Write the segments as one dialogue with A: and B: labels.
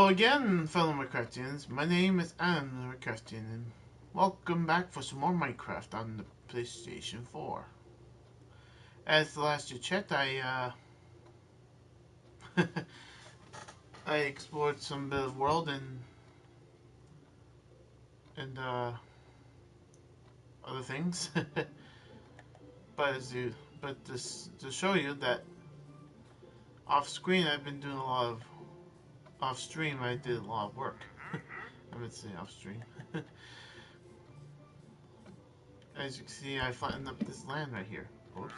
A: Hello again, fellow Minecraftians. My name is Adam the Minecraftian, and welcome back for some more Minecraft on the PlayStation 4. As the last you checked, I explored some bit of world and other things. but to show you that off screen I've been doing a lot of off stream. I did a lot of work. I would say off stream. As you can see, I flattened up this land right here. Oops.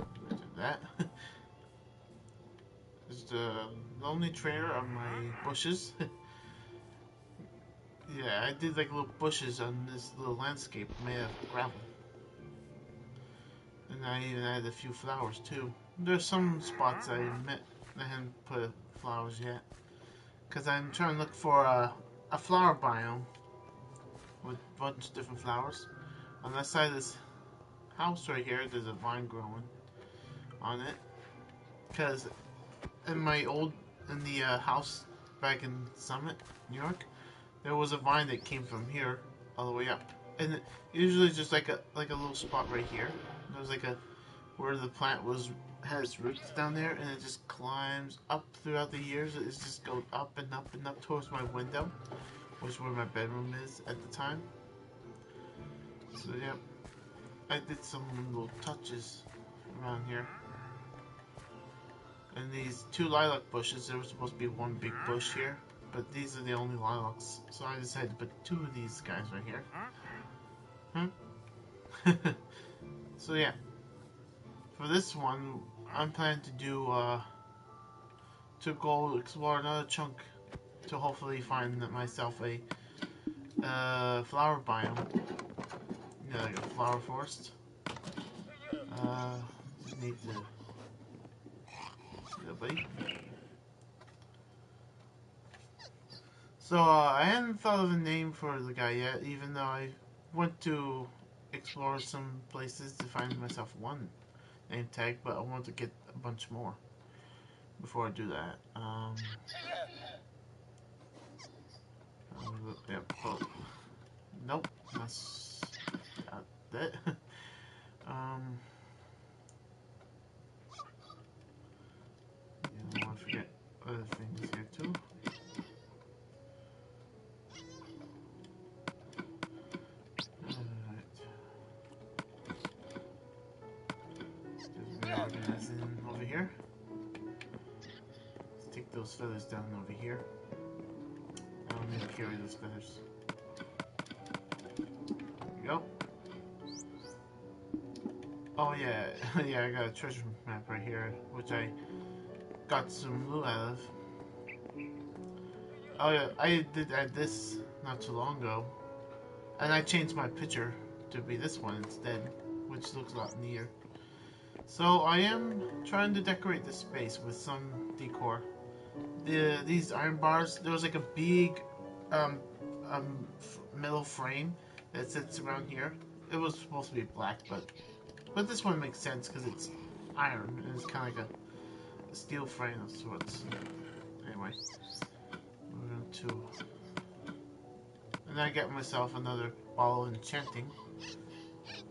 A: I did that. There's the lonely trader on my bushes. Yeah, I did like little bushes on this little landscape made of gravel. And I even added a few flowers too. There's some spots I haven't put flowers yet. Because I'm trying to look for a flower biome with a bunch of different flowers. On that side of this house right here, there's a vine growing on it. Because in the house back in Summit, New York, there was a vine that came from here all the way up, and usually just like a little spot right here. There was like a where the plant had its roots down there, and it just climbs up throughout the years. It just goes up and up and up towards my window, which is where my bedroom is at the time. So yeah, I did some little touches around here. And these two lilac bushes, there was supposed to be one big bush here, but these are the only lilacs, so I decided to put two of these guys right here. So yeah, for this one, I'm planning to do, to go explore another chunk to hopefully find myself a flower biome. Yeah, like a flower forest. Just need to... Yeah, buddy. So, I hadn't thought of a name for the guy yet, even though I went to explore some places to find myself one name tag, but I want to get a bunch more before I do that. Yep. Oh, nope. That's that. I want to forget other things here too. Just reorganizing over here. Let's take those feathers down over here. I don't need to carry those feathers. There we go. Oh yeah, yeah, I got a treasure map right here, which I got some loot out of. Oh yeah, I did add this not too long ago. And I changed my picture to be this one instead, which looks a lot neater. So I am trying to decorate this space with some decor. These iron bars, there was like a big metal frame that sits around here. It was supposed to be black, but this one makes sense because it's iron and it's kind of like a steel frame of sorts. Anyway, we're going to... And I got myself another bottle of enchanting.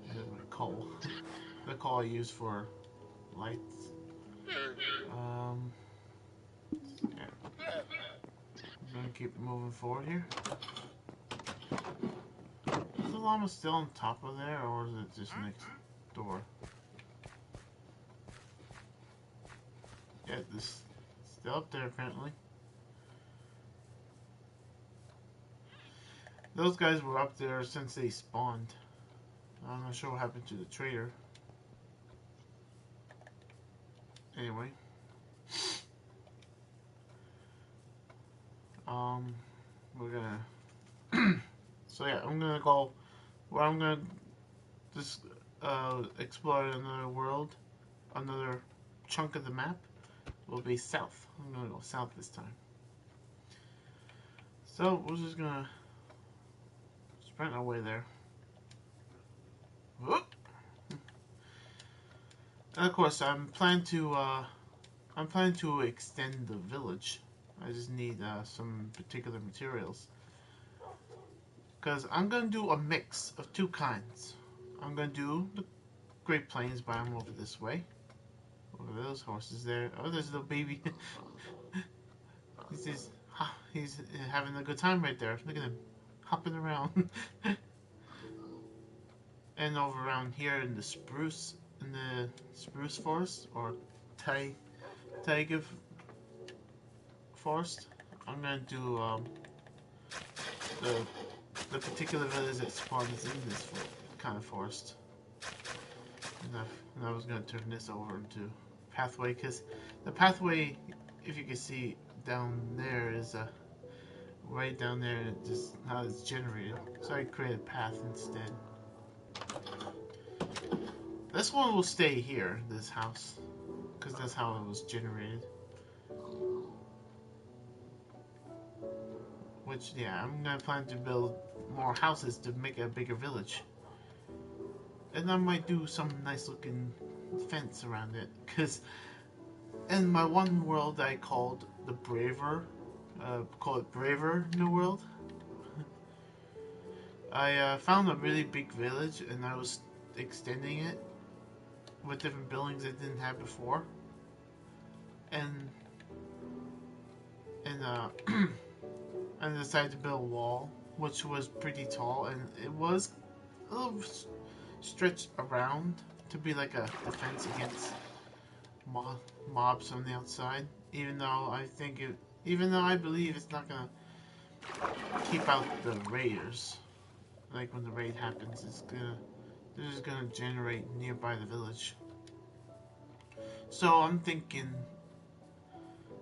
A: There's my coal. The coal I use for lights. Yeah. I'm gonna keep moving forward here. Is the llama still on top of there, or is it just next door? Yeah, this still up there apparently. Those guys were up there since they spawned. I'm not sure what happened to the trader. Anyway. We're gonna... So yeah, I'm gonna go... Where I'm gonna just explore another world. Another chunk of the map will be south. I'm gonna go south this time. So, we're just gonna sprint our way there. Whoop. And of course, I'm planning to extend the village I just need some particular materials. Because I'm going to do a mix of two kinds. I'm going to do the Great Plains biome over this way. Look at those horses there. Oh, there's a little baby. He's having a good time right there. Look at him hopping around. And over around here in the spruce forest or taiga forest, I'm gonna do the the particular village that spawns in this kind of forest. And I was gonna turn this over into pathway, because the pathway, if you can see down there, is right down there, just how it's generated. So I create a path instead. This one will stay here, this house, because that's how it was generated. Which, yeah, I'm gonna plan to build more houses to make a bigger village. And I might do some nice looking fence around it, because in my one world I called the Braver, call it Braver New World. I found a really big village and I was extending it with different buildings I didn't have before. And I decided to build a wall, which was pretty tall, and it was a little stretched around to be like a defense against mobs on the outside. Even though I believe it's not gonna keep out the raiders. Like when the raid happens, they're just gonna generate nearby the village. So I'm thinking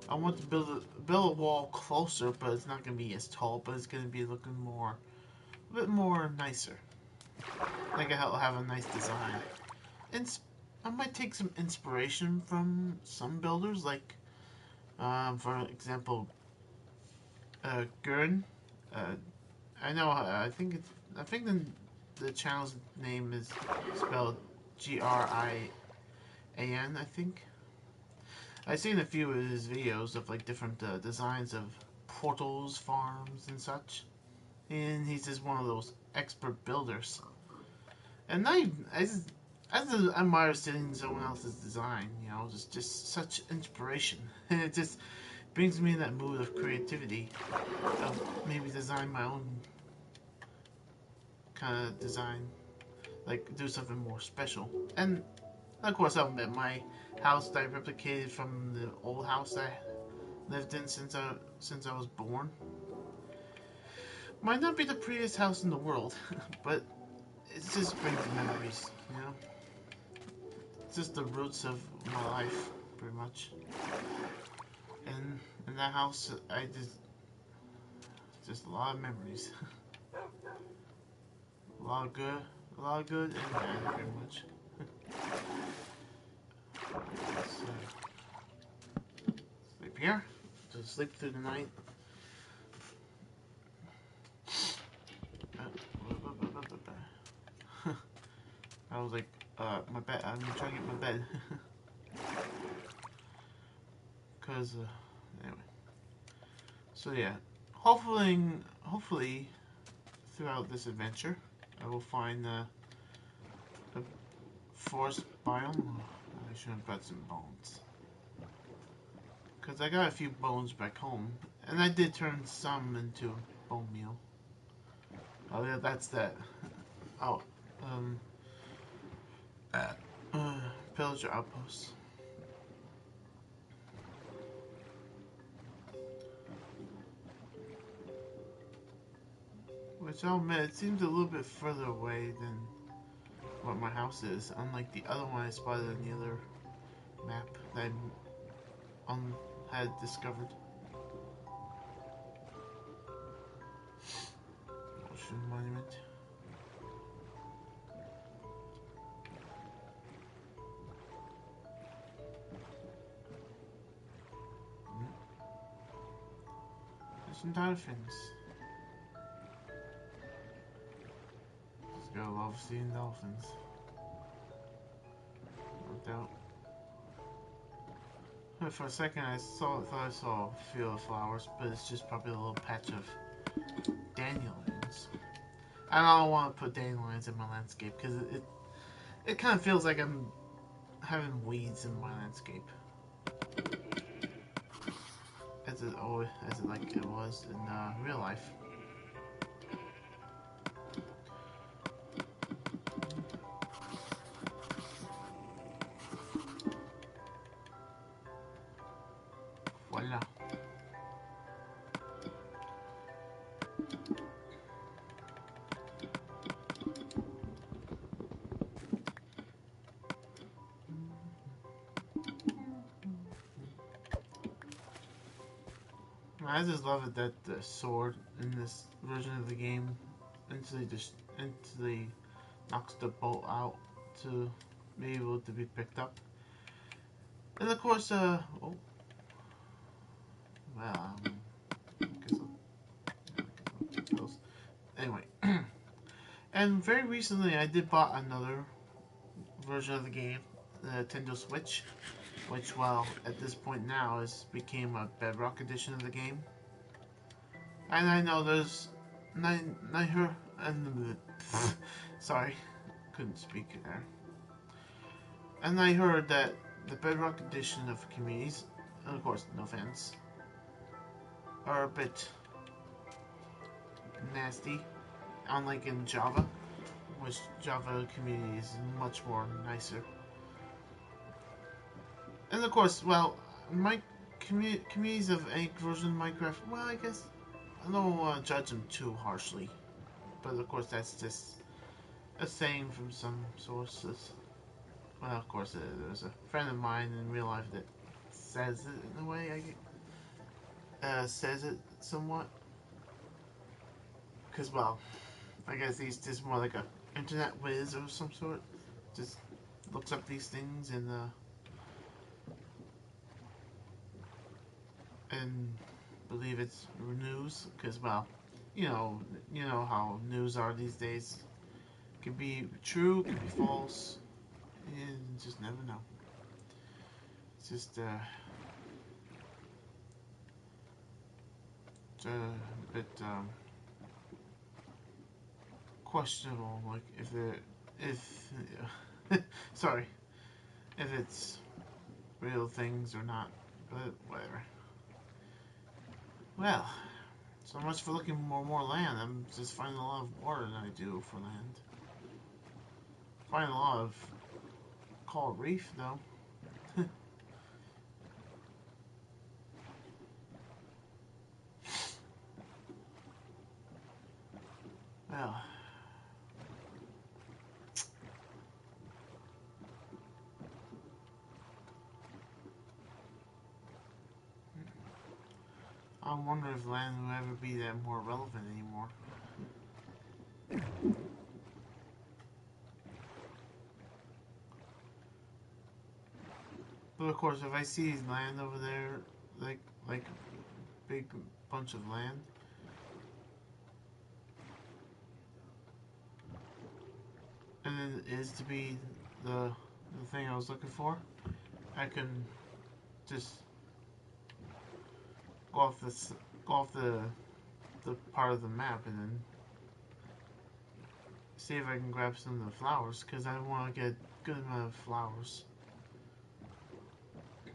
A: I want to build a wall closer, but it's not gonna be as tall. But it's gonna be looking a bit more nicer. Like I'll have a nice design. And I might take some inspiration from some builders, like for example, Gurn. I know. I think the channel's name is spelled Grian. I think. I've seen a few of his videos of like different designs of portals, farms, and such. And he's just one of those expert builders. And I just admire seeing someone else's design. You know, just such inspiration. And it just brings me in that mood of creativity, of maybe design my own kind of design, like do something more special. And of course, I'll admit my house that I replicated from the old house I lived in since I was born might not be the prettiest house in the world, but it just brings memories, you know. It's just the roots of my life, pretty much. And in that house, I just a lot of memories. a lot of good and bad, pretty much. So, sleep here. Just sleep through the night. I was like, my bed. I'm trying to get my bed. Cause anyway. So yeah, hopefully, throughout this adventure, I will find a forest biome. I should have got some bones. Cause I got a few bones back home, and I did turn some into bone meal. Oh yeah, that's that. Oh, pillager outpost. Which I'll admit, it seems a little bit further away than what my house is. Unlike the other one I spotted on the other map that I had discovered. Ocean monument. There's some dolphins. Just gotta love seeing dolphins. No doubt. for a second thought I saw a field of flowers, but it's just probably a little patch of dandelions. I don't want to put dandelions in my landscape because it kind of feels like I'm having weeds in my landscape, as it like it was in real life. Voila. I just love it that the sword in this version of the game instantly knocks the bolt out to be able to be picked up. And of course, oh, well, I guess I'll keep those. Anyway, and very recently I did bought another version of the game, the Nintendo Switch, which, well, at this point now has became a Bedrock edition of the game. And I know there's neither and sorry, couldn't speak there. And I heard that the Bedrock edition of communities, and of course, no offense, are a bit nasty, unlike in Java, which Java community is much more nicer. And of course, well, my communities of any version of Minecraft, well, I guess I don't want to judge them too harshly, but of course that's just a saying from some sources. Well, of course, there's a friend of mine in real life that says it in a way. Says it somewhat. Because, well, I guess he's just more like a internet whiz or some sort. Just looks up these things and believe it's news. Because, well, you know how news are these days. Could be true, could be false. You just never know. It's just a bit questionable, like if sorry, if it's real things or not, but whatever. Well, so much for looking for more land. I'm just finding a lot of water than I do for land. Finding a lot of coral reef though. Well, I wonder if land will ever be that more relevant anymore. But of course, if I see land over there, like a big bunch of land, and then it is to be the thing I was looking for, I can just go off the part of the map and then see if I can grab some of the flowers, because I want to get a good amount of flowers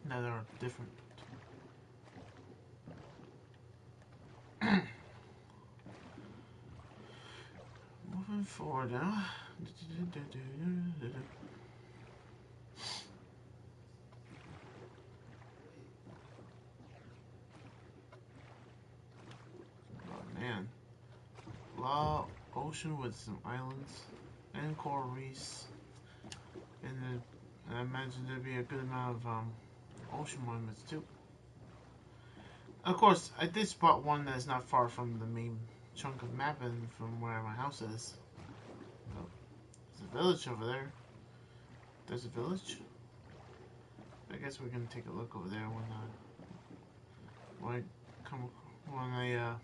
A: that are different. Moving forward now. Oh man. Wow, ocean with some islands and coral reefs. And then I imagine there'd be a good amount of ocean monuments too. Of course, I did spot one that's not far from the main chunk of map and from where my house is. Oh, there's a village over there. There's a village? I guess we're gonna take a look over there when I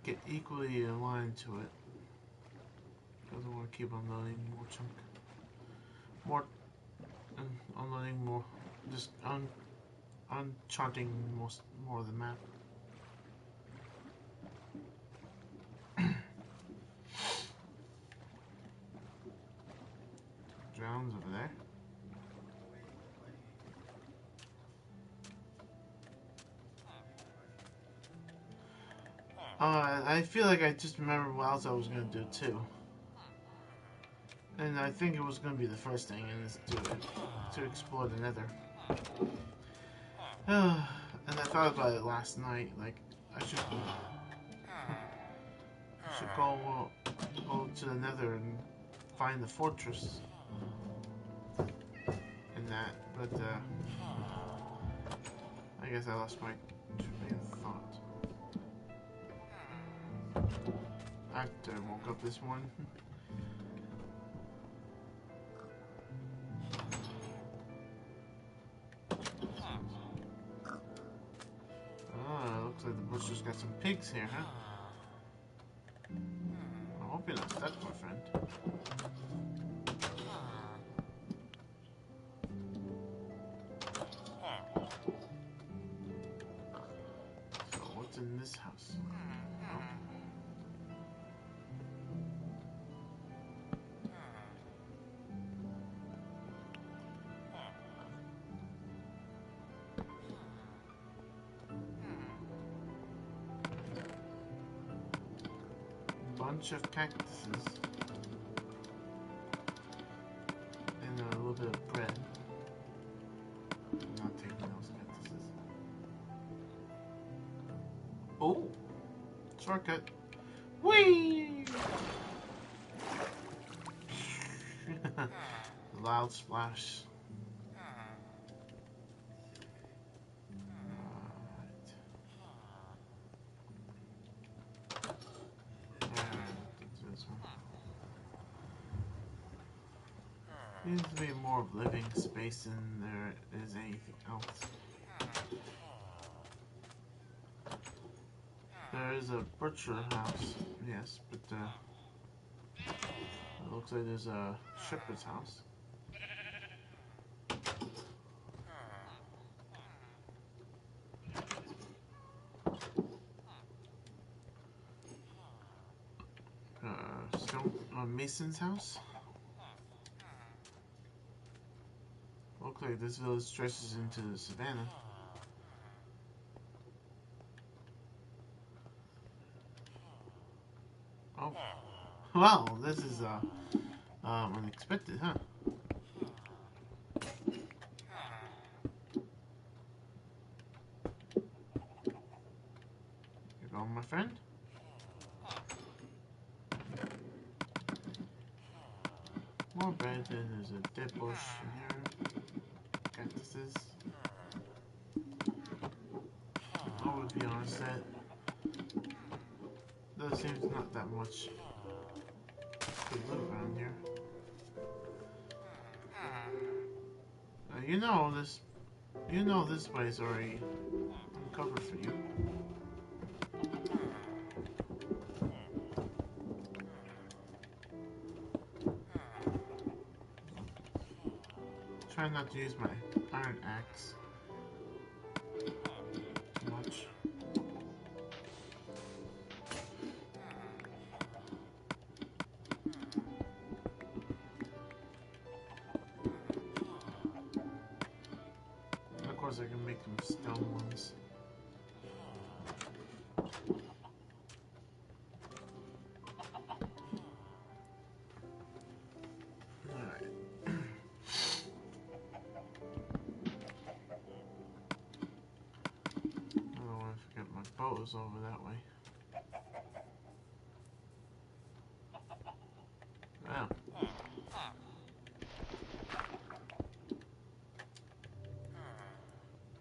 A: get equally aligned to it. I don't want to keep on loading more chunk. More unloading more, just uncharting more of the map. Drowns over there. I feel like I just remembered what else I was gonna do too. And I think it was gonna be the first thing, and is to explore the Nether. And I thought about it last night. Like I should go to the Nether and find the fortress and that. But I guess I lost my train of thought after I woke up this morning. Looks like the butcher's got some pigs here, huh? I hope you're not stuck, my friend. So, what's in this house? Oh. Bunch of cactuses and a little bit of bread. I'm not taking those cactuses. Oh! Shortcut. Whee! Loud splash. Seems to be more living space than there is anything else. There is a butcher house, yes, but it looks like there's a shepherd's house. Mason's house. Looks like this village stretches into the savannah. Oh, well, this is unexpected, huh? You going, my friend? More bread, and there's a dead bush in here. Cactuses. I would be honest that there seems not that much to live around here. You know this way is already uncovered for you. Try not to use my iron axe too much. Of course, I can make them stone ones. Bows over that way. Wow.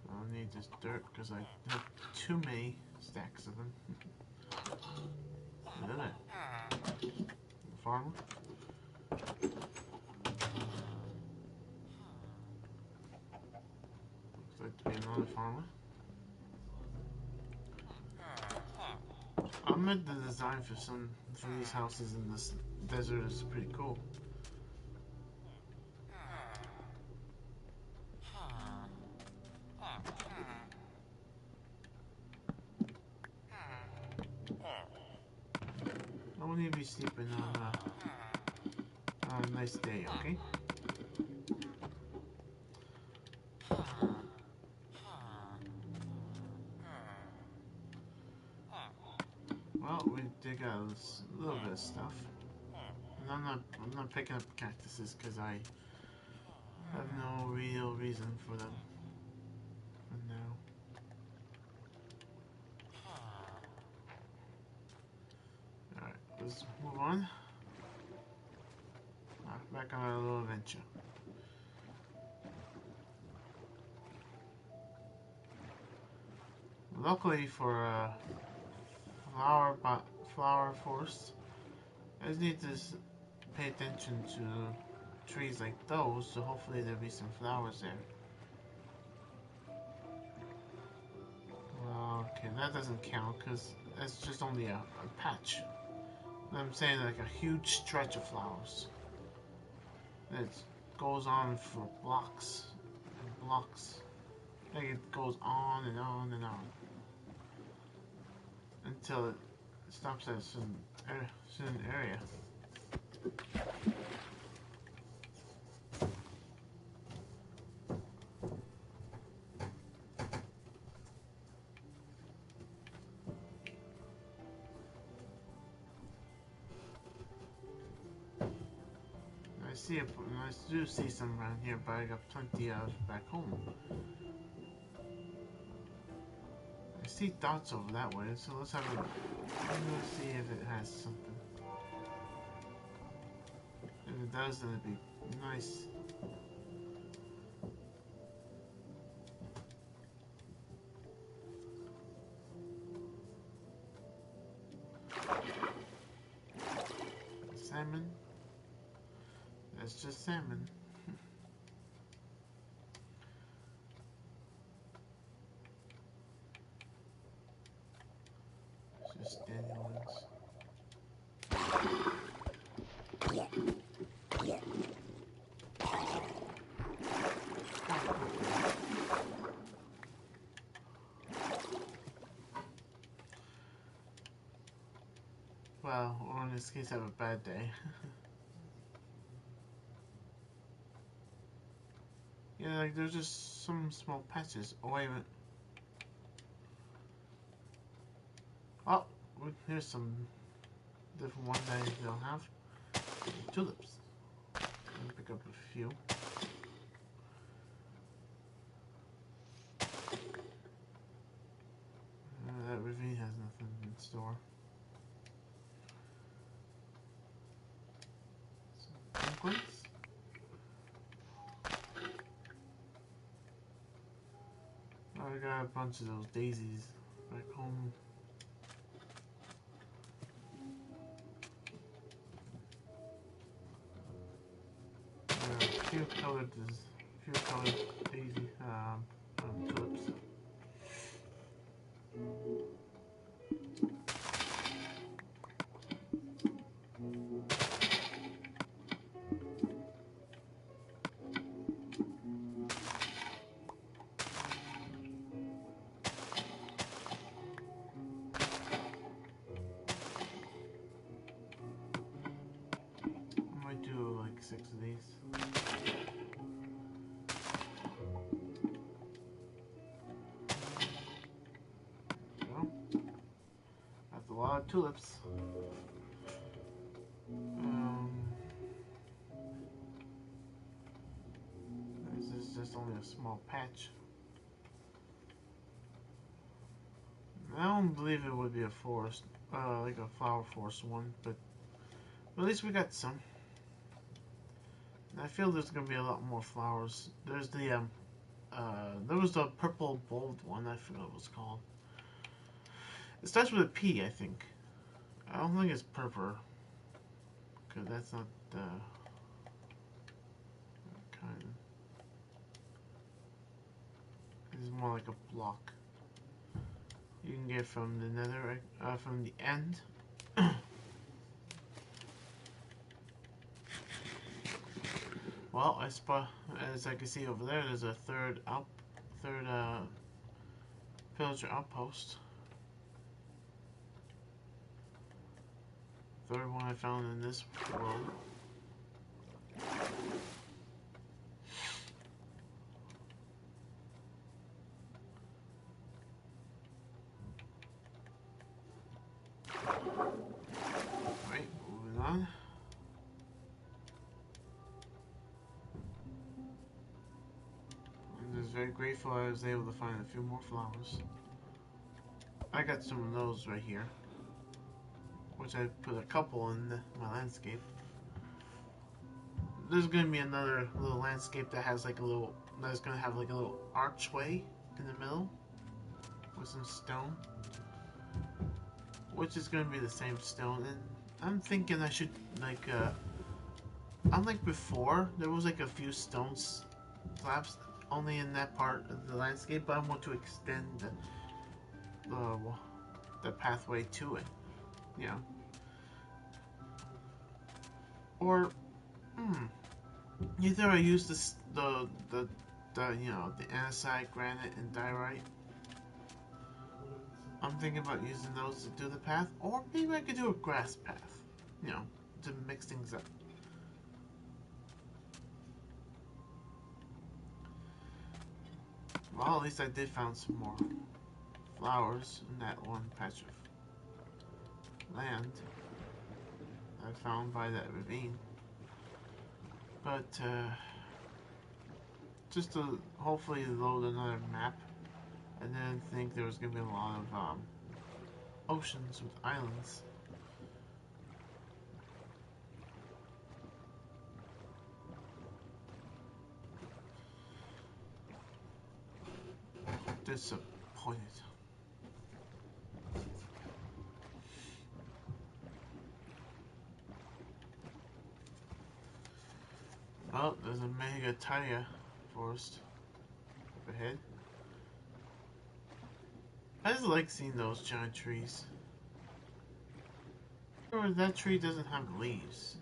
A: I'll need this dirt because I have too many stacks of them. Look at that. Farmer. Looks like to be another farmer. I meant the design for some these houses in this desert is pretty cool. only be sleeping on a nice day, okay? Well, we dig out a little bit of stuff. And I'm not picking up cactuses because I have no real reason for them. And now. Alright, let's move on. Back on our little adventure. Luckily for flower forest, I just need to pay attention to trees like those, so hopefully there'll be some flowers there. Okay, that doesn't count because that's just only a patch. I'm saying like a huge stretch of flowers. It goes on for blocks and blocks. Like it goes on and on and on until it stops at a certain area. I do see some around here, but I got plenty of back home. I see dots over that way, so let's have a look. Let's see if it has something. If it does, then it'd be nice. Salmon. That's just salmon. It's just dandelions. Well, or in this case, have a bad day. Yeah, like there's just some small patches. Oh, wait a minute. Oh, here's some different ones I don't have. Tulips. Let me pick up a few. That ravine has nothing in store. Some pumpkins. Oh, I got a bunch of those daisies back home. A few colored daisy tulips. I might do like 6 of these. That's a lot of tulips. This is just only a small patch. I don't believe it would be a forest, like a flower forest one, but at least we got some. And I feel there's gonna be a lot more flowers. There's the there was the purple bold one. I forgot what it was called. It starts with a P, I think. I don't think it's purple, because that's not the kind. It's more like a block. You can get from the nether, from the end. Well, as I can see over there, there's a third pillager outpost. third one I found in this world. Right, moving on. I'm just very grateful I was able to find a few more flowers. I got some of those right here, which I put a couple in my landscape. There's gonna be another little landscape that has like a little, that's gonna have like a little archway in the middle with some stone, which is gonna be the same stone. And I'm thinking I should like, unlike before, there was like a few stone slabs only in that part of the landscape, but I want to extend the pathway to it, you know. Or, either I use this, the you know, the andesite, granite, and diorite. I'm thinking about using those to do the path, or maybe I could do a grass path, you know, to mix things up. Well, at least I did find some more flowers in that one patch of land I found by that ravine. But, just to hopefully load another map, I didn't think there was going to be a lot of, oceans with islands. Disappointed. Oh, there's a mega taiga forest up ahead. I just like seeing those giant trees. Or that tree doesn't have leaves.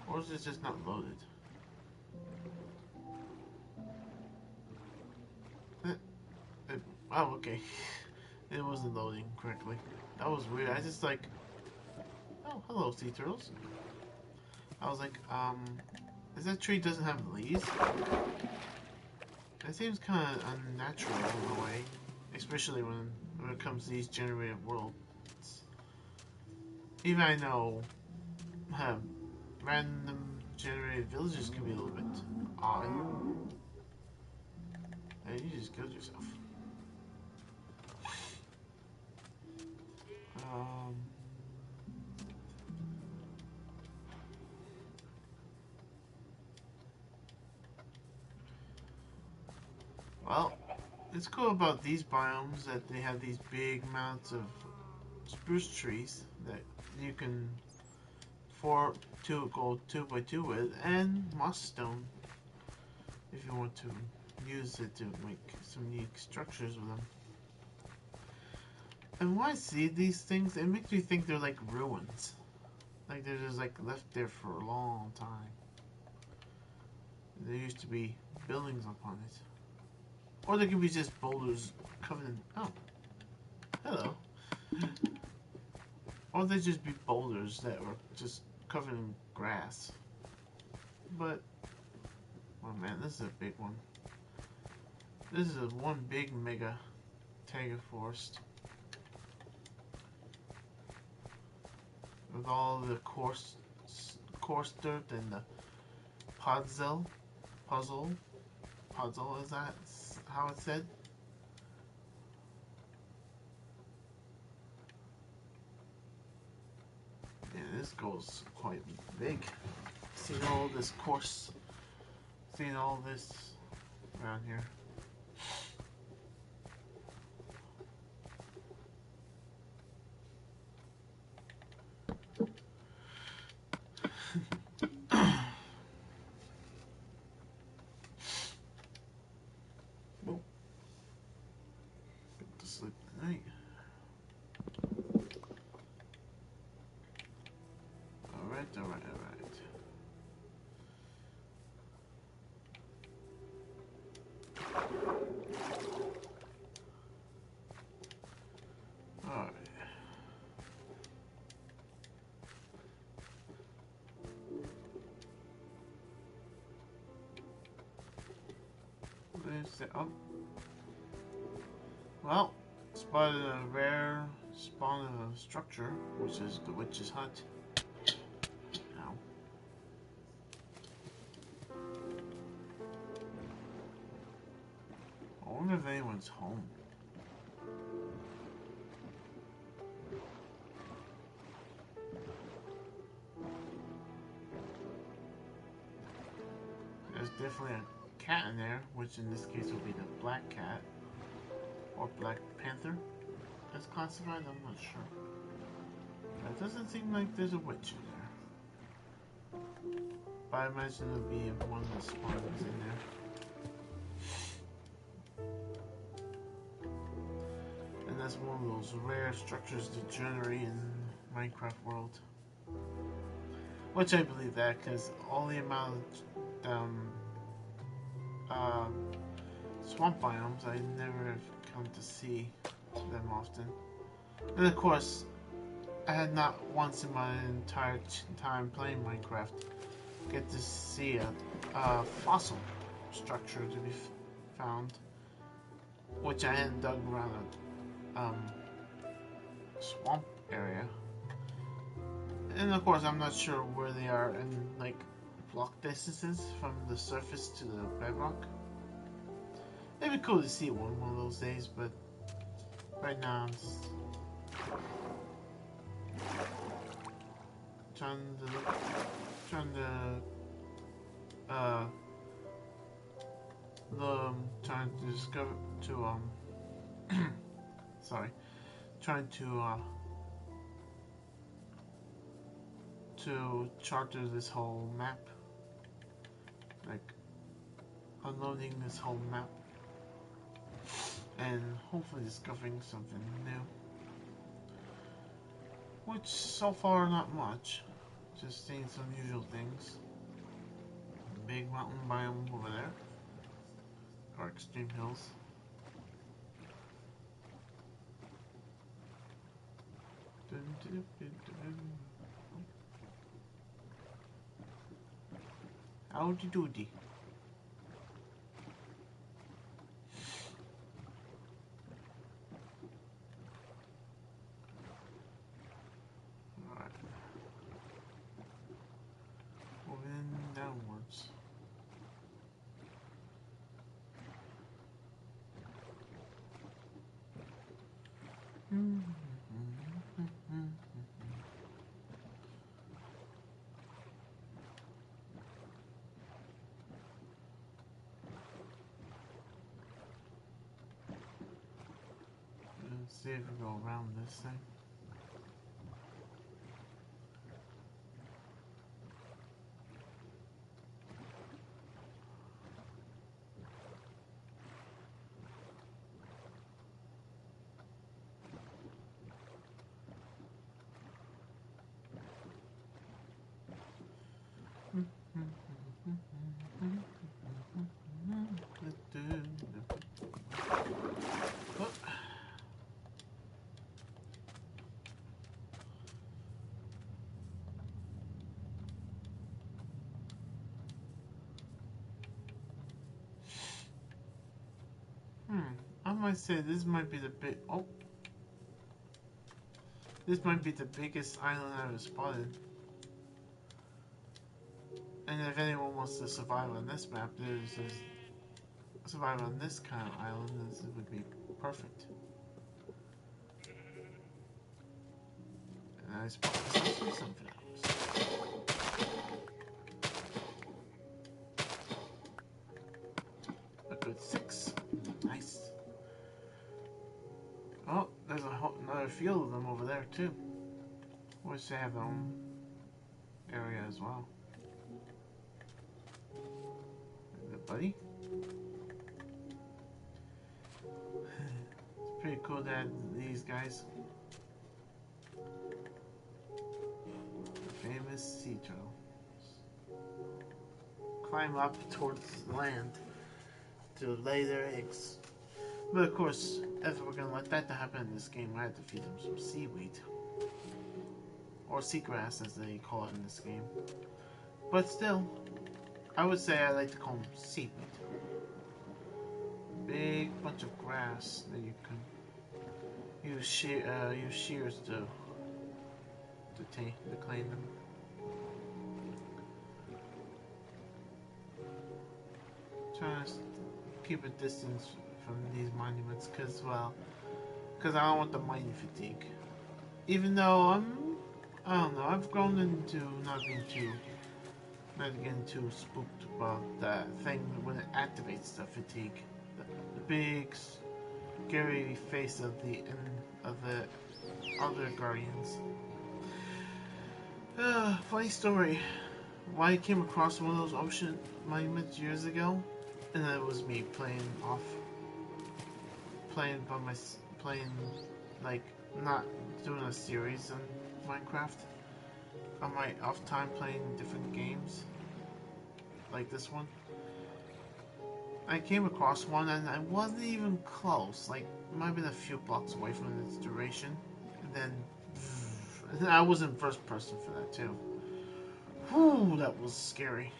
A: Or is it just not loaded? Oh, okay. It wasn't loading correctly. That was weird. I just like... Oh, hello, sea turtles. I was like, is that tree doesn't have leaves? That seems kind of unnatural in a way. Especially when it comes to these generated worlds. Even I know random generated villages can be a little bit odd. Hey, you just killed yourself. Well, it's cool about these biomes that they have these big amounts of spruce trees that you can go 2x2 with, and moss stone if you want to use it to make some unique structures with them. And when I see these things, it makes me think they're like ruins. Like they're just like left there for a long time. There used to be buildings upon it. Or they could be just boulders covered in... Oh. Hello. Or they just be boulders that were just covered in grass. But... Oh man, this is a big one. This is one big mega taiga forest. With all the coarse dirt and the puzzle, is that how it's said? Yeah, this goes quite big. Seeing all this seeing all this around here. Sleep tonight. Alright. Alright. is it? Oh. Well, spotted a rare spawn of a structure, which is the witch's hut. Ow. I wonder if anyone's home. There's definitely a cat in there, which in this case would be the black cat. Or black panther. That's classified? I'm not sure. It doesn't seem like there's a witch in there. But I imagine it would be one of the spawners in there. And that's one of those rare structures to generate in Minecraft world. Which I believe that, because all the amount of swamp biomes, I never have come to see them often. And of course, I had not once in my entire time playing Minecraft get to see a fossil structure to be found, which I hadn't dug around a swamp area. And of course, I'm not sure where they are in like block distances from the surface to the bedrock. It'd be cool to see one of those days, but right now I'm just trying to discover sorry, trying to charter this whole map, like unloading this whole map and hopefully discovering something new, which so far not much, just seeing some usual things. Big mountain biome over there, or extreme hills. Howdy doody. Alright. Moving downwards. Let's see if we go around this thing. I might say this might be the this might be the biggest island I've ever spotted. And if anyone wants to survive on this map, survive on this kind of island, this would be perfect. And I spotted some sunflowers. A good 6. Nice. Oh, there's another field of them over there too. Wish they have their own area as well. Good buddy. It's pretty cool that these guys. The famous sea turtle. Climb up towards land to lay their eggs. But of course, if we're gonna let that happen in this game, I have to feed them some seaweed. Or seagrass, as they call it in this game. But still, I would say I like to call them seaweed. big bunch of grass that you can use shears to clean them. Trying to keep a distance from these monuments because I don't want the mining fatigue. Even though I don't know, I've grown into not getting too spooked about that thing when it activates the fatigue. The big, scary face of the other guardians. Funny story. Why I came across one of those ocean monuments years ago, and it was me playing like not doing a series on Minecraft. On my off time playing different games, like this one. I came across one and I wasn't even close. Like, it might have been a few blocks away from its duration. And then, I was in first person for that too. Whew, that was scary.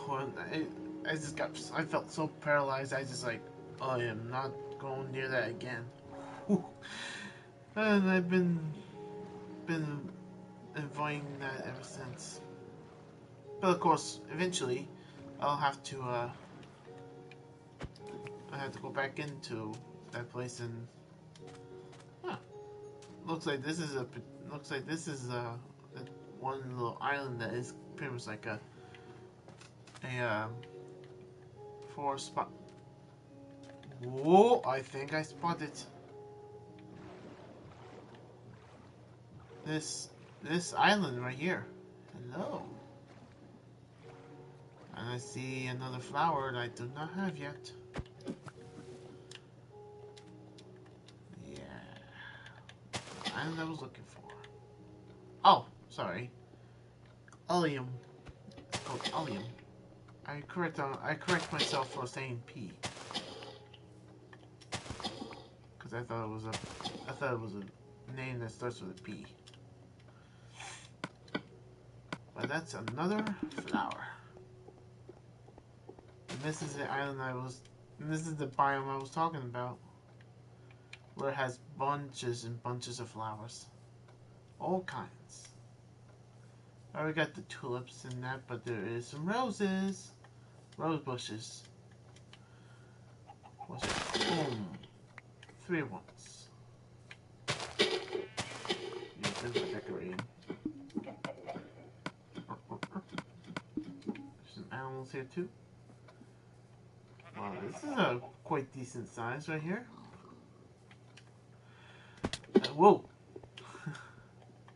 A: I felt so paralyzed. I just like, I am not going near that again. Whew. And I've been avoiding that ever since. But of course, eventually, I'll have to go back into that place and. Huh. Looks like this is one little island that is pretty much like a forest spot. Whoa! I think I spotted this island right here. Hello. And I see another flower that I do not have yet. Yeah. The island I was looking for. Oh, sorry. Allium. It's called Allium. I correct myself for saying P. Because I thought it was a name that starts with a P. But that's another flower. And this is the island this is the biome I was talking about. Where it has bunches and bunches of flowers. All kinds. I already got the tulips in that, but there is some roses. Rose bushes. What's it? Boom. 3 at once. Use this for decorating. There's some animals here too. Wow, this is a quite decent size right here. Whoa!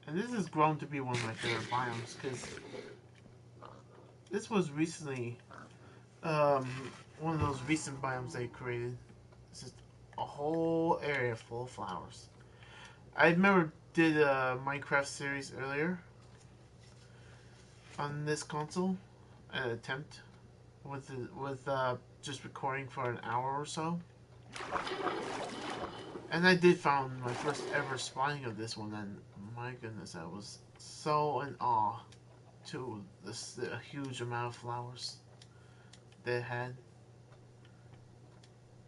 A: And this has grown to be one of my favorite biomes because this was recently one of those recent biomes they created. It's just a whole area full of flowers. I remember did a Minecraft series earlier on this console, an attempt with just recording for an hour or so. And I did found my first ever spawning of this one, and my goodness, I was so in awe to the huge amount of flowers they had.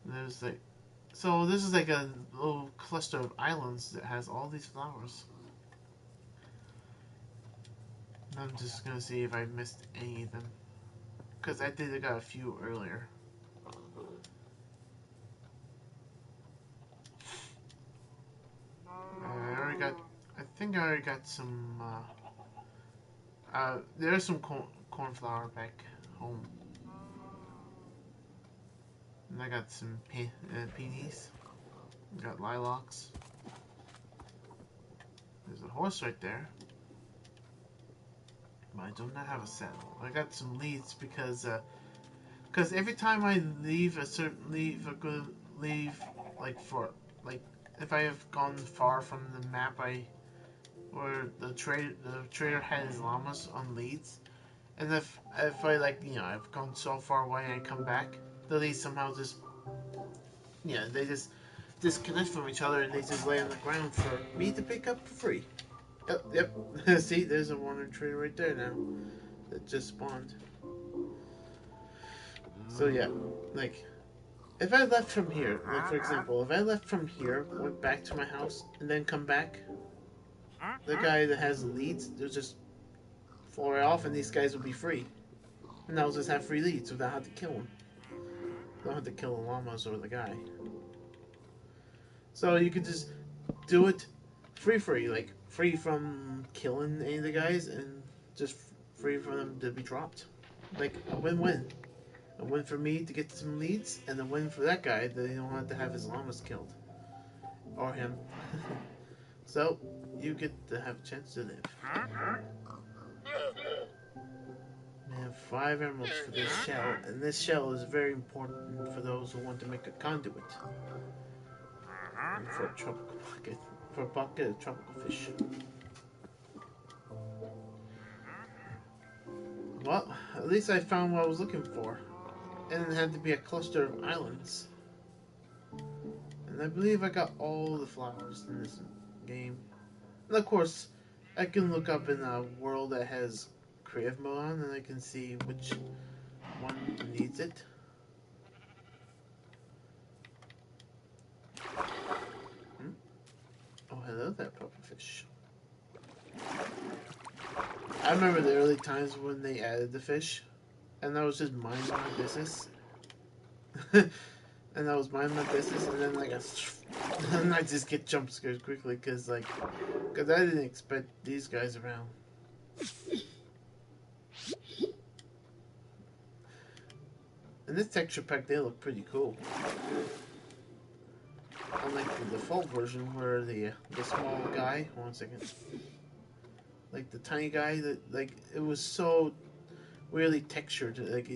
A: There's like, so this is like a little cluster of islands that has all these flowers. And I'm just gonna see if I missed any of them, because I got a few earlier. I think I already got some, there's some cornflower back home. And I got some peonies. Got lilacs. There's a horse right there. But I do not have a saddle. I got some leads because every time I leave if I have gone far from the map where the trader had his llamas on leads, and if I I've gone so far away and I come back, the leads somehow just they just disconnect from each other and they just lay on the ground for me to pick up for free. Yep. See, there's a wandering trader right there now that just spawned. So yeah, like If I left from here, like for example, if I left from here, went back to my house, and then come back, the guy that has the leads, they'll just fall right off, and these guys will be free. And I'll just have free leads without having to kill them. Don't have to kill the llamas or the guy. So you could just do it free, like free from killing any of the guys, and just free for them to be dropped. Like a win-win. A win for me to get some leads, and a win for that guy that he don't have to have his llamas killed. Or him. So, you get to have a chance to live. We have 5 emeralds for this shell, and this shell is very important for those who want to make a conduit. And for a tropical bucket. For a bucket of tropical fish. Well, at least I found what I was looking for. And it had to be a cluster of islands. And I believe I got all the flowers in this game. And of course, I can look up in a world that has creative mode on, and I can see which one needs it. Oh, hello there, pufferfish. I remember the early times when they added the fish, and I was just minding my business. And I was minding my business, and then like and I just get jump scared quickly because I didn't expect these guys around. And this texture pack, they look pretty cool. Unlike the default version where the small guy, one second, like the tiny guy that it was so weirdly textured, like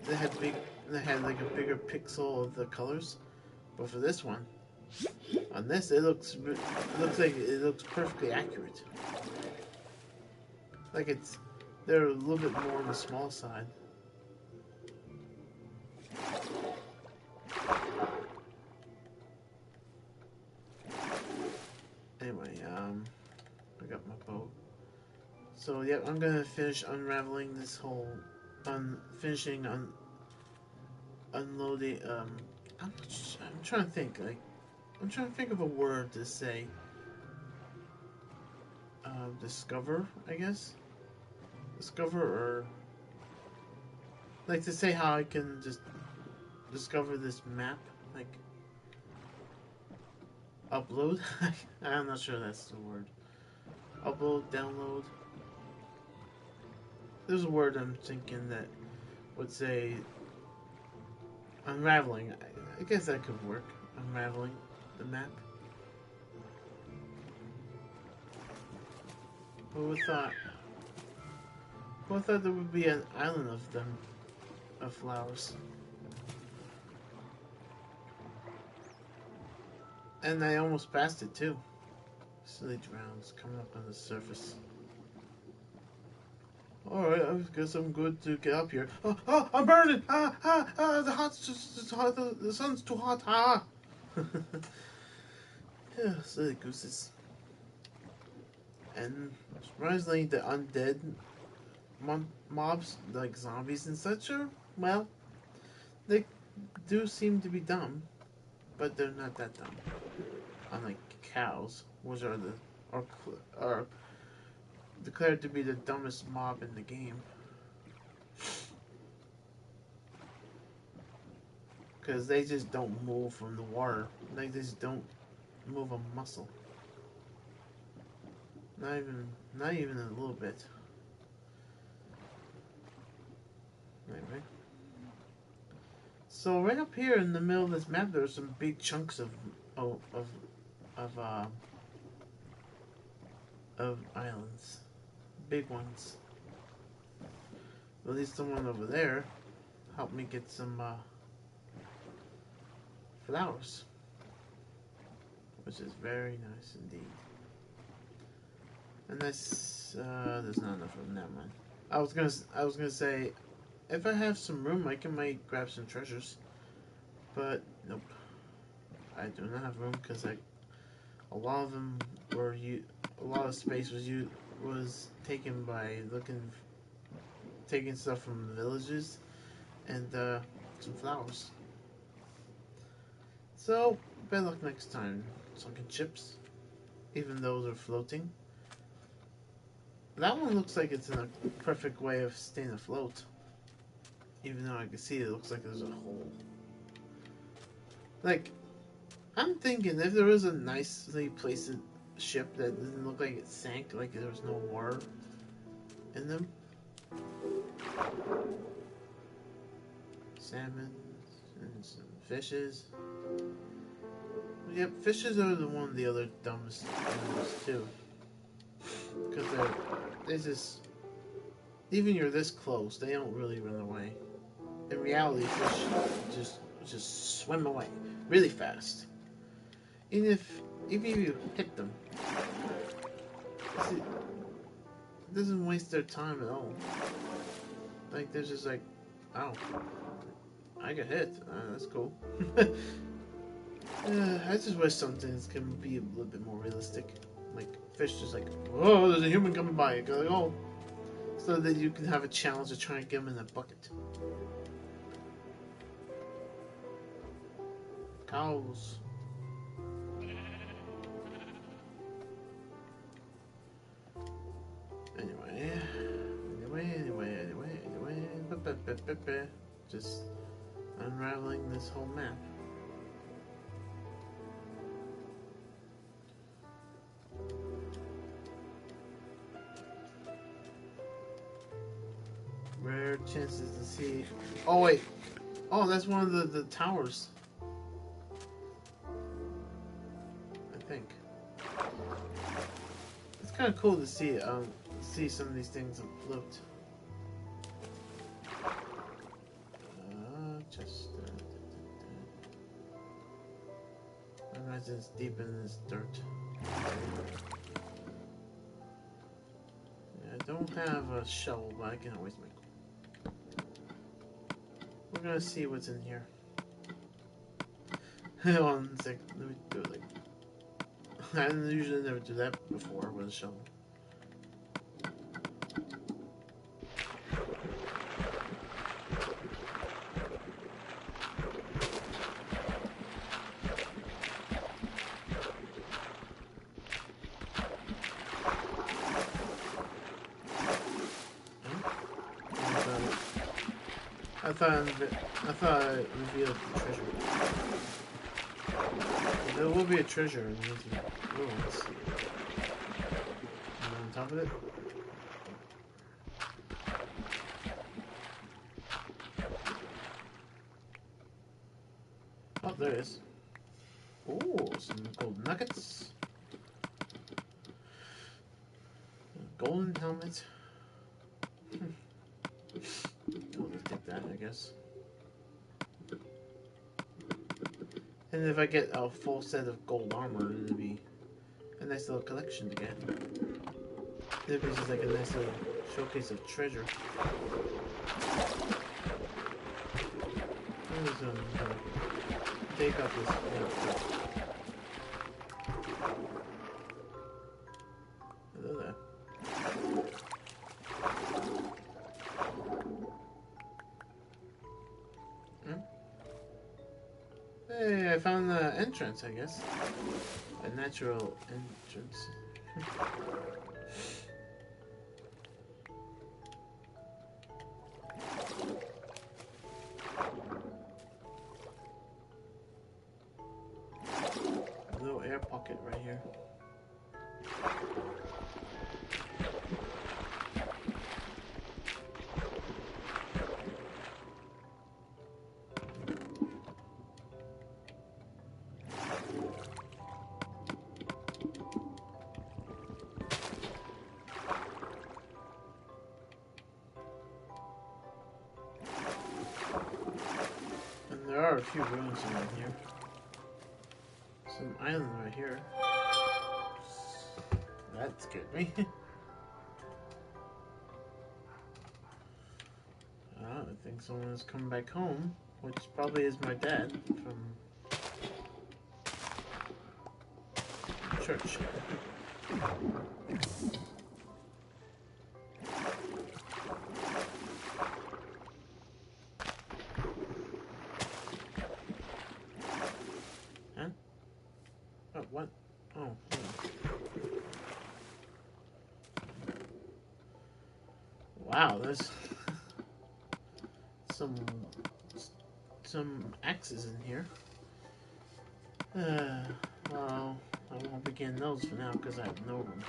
A: they had like a bigger pixel of the colors. But for this one, on this it looks perfectly accurate. Like they're a little bit more on the small side. Anyway, I got my bow. So yeah, I'm gonna finish unraveling this whole, unloading. I'm trying to think. I'm trying to think of a word to say. Discover, I guess. Discover, or like to say how I can just discover this map, like upload. I'm not sure that's the word. Upload, download. There's a word I'm thinking that would say unraveling. I guess that could work. Unraveling the map. Who would thought? Who would thought there would be an island of them, of flowers? And I almost passed it too. Silly drowns coming up on the surface. Alright, I guess I'm good to get up here. Oh, I'm burning! The sun's too hot. Yeah, silly gooses. And surprisingly, the undead mobs, like zombies and such, well, they do seem to be dumb, but they're not that dumb. Unlike cows, which are declared to be the dumbest mob in the game. Because they just don't move from the water. They just don't move a muscle. Not even a little bit. Anyway. So right up here in the middle of this map, there are some big chunks of islands. Big ones. At least the one over there helped me get some flowers, which is very nice indeed. And there's not enough room. Never mind. I was gonna say, if I have some room, I might grab some treasures, but nope. I do not have room because a lot of them were a lot of space was taken by taking stuff from the villages and some flowers. So, better luck next time. Sunken chips, even though they're floating. That one looks like it's in a perfect way of staying afloat. Even though I can see it looks like there's a hole. Like, I'm thinking if there was a nicely placed ship that doesn't look like it sank, like there was no water in them. Salmon and some fishes. Yep, fishes are one of the other dumbest animals too. Because they just, even you're this close, they don't really run away. In reality, fish just swim away really fast. Even if you hit them, see, it doesn't waste their time at all. Like they're just like, oh, I got hit. That's cool. I just wish some things can be a little bit more realistic. Like fish just like, oh, there's a human coming by. You go like, oh, so that you can have a challenge to try and get him in a bucket. Cows. Anyway. Just unraveling this whole map. Rare chances to see. Oh wait. Oh, that's one of the towers. I think. It's kind of cool to see some of these things looked. Just. I imagine it's deep in this dirt. Yeah, I don't have a shovel, but I can always make one. We're gonna see what's in here. Hold on a sec. Let me do it like. I usually never do that before with a shovel. I thought I revealed the treasure. There will be a treasure in the ruins. And on top of it. Oh, there it is. Ooh, some gold nuggets. A golden helmet. I'll just take that, I guess. And if I get a full set of gold armor, it'll be a nice little collection to get. It'll be just like a nice little showcase of treasure. I'm just gonna take out this. Hello there. Hey, I found the entrance, I guess. A natural entrance. A little air pocket right here. There are a few ruins around here. Some island right here. That scared me. I think someone has come back home, which probably is my dad from church. What? Oh. Wow, there's some axes in here. Well, I won't begin those for now because I have no room.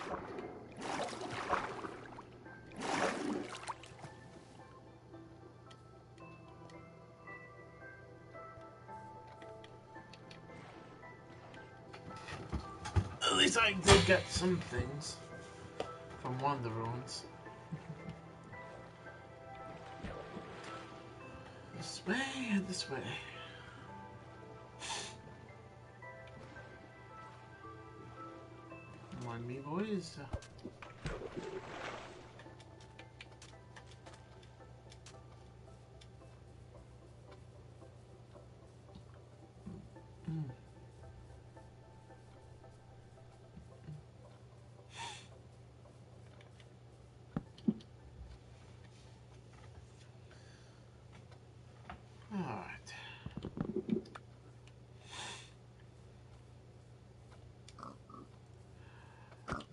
A: At least I did get some things from one of the ruins. This way and this way. Come on, me boys. Alright.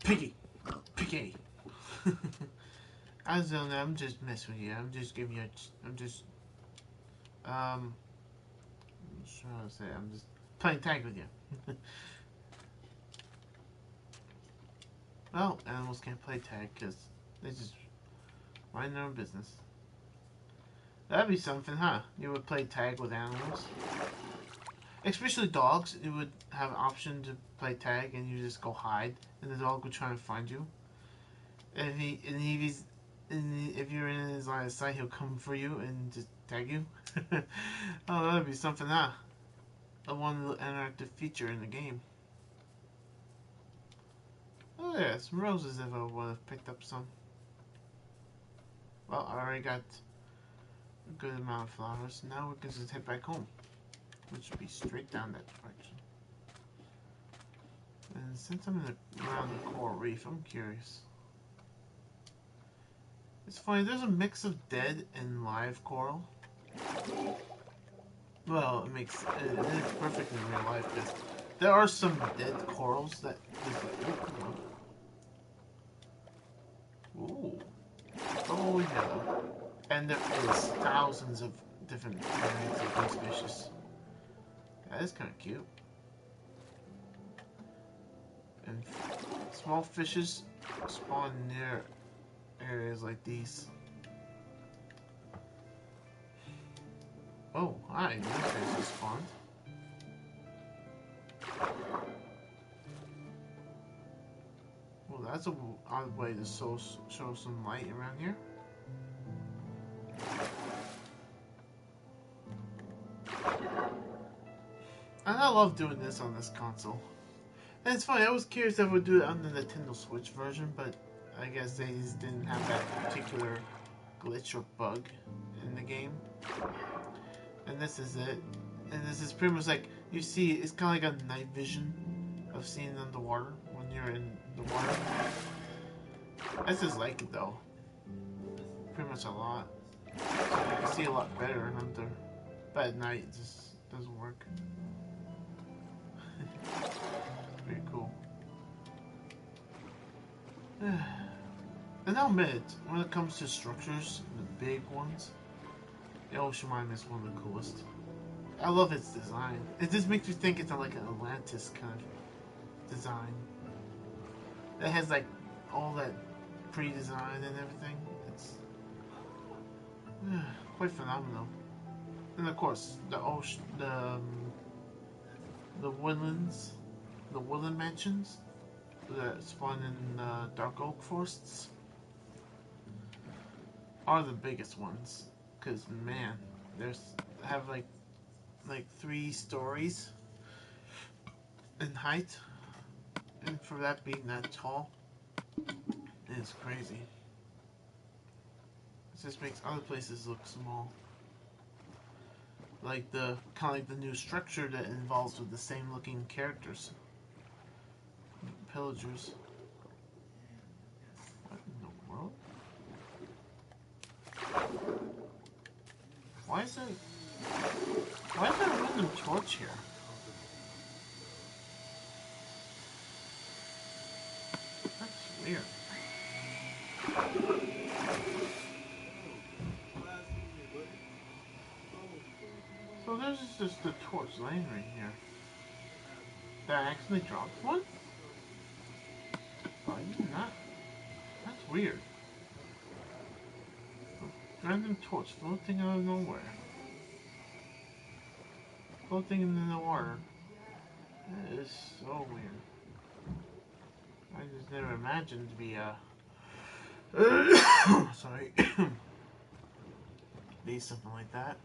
A: Piggy! Piggy! I don't know, I'm just messing with you. I'm just giving you I'm just I'm trying to say I'm just playing tag with you. Well, animals can't play tag because they just mind their own business. That'd be something, huh? You would play tag with animals. Especially dogs. You would have an option to play tag and you just go hide and the dog would try and find you. And if you're in his line of sight, he'll come for you and just tag you. Oh, that'd be something, huh? A one little interactive feature in the game. Oh yeah, some roses if I would have picked up some. Well, I already got a good amount of flowers. Now we can just head back home, which would be straight down that direction. And since I'm around the coral reef, I'm curious. It's funny, there's a mix of dead and live coral. Well, it is perfect in real life because there are some dead corals that just like, ooh, oh yellow. And there is thousands of different variants of these fishes. That is kind of cute. And small fishes spawn near areas like these. Oh, hi, new fishes spawned. Well, that's a odd way to show some light around here. And I love doing this on this console. And it's funny, I was curious if I would do it on the Nintendo Switch version, but I guess they just didn't have that particular glitch or bug in the game. And this is it. And this is pretty much like, you see, it's kind of like a night vision of seeing underwater when you're in the water. I just like it though. Pretty much a lot. So you can see a lot better under, but at night it just doesn't work. Pretty cool. And I'll admit, when it comes to structures, the big ones, the ocean mine is one of the coolest. I love its design. It just makes you think it's like an Atlantis kind of design. It has like all that pre-design and everything. It's quite phenomenal. And of course, the ocean, the woodlands, the woodland mansions that spawn in dark oak forests are the biggest ones. Cause man, have like 3 stories in height, and for that being that tall, it's crazy. It just makes other places look small. Like the kind of like the new structure that involves with the same looking characters, pillagers. What in the world? Why is there a random torch here? Weird. So there's just the torch laying right here. Did I actually drop one? Oh, I did not. That's weird. Random torch floating out of nowhere. Floating in the water. That is so weird. I just never imagined to be sorry. Be something like that.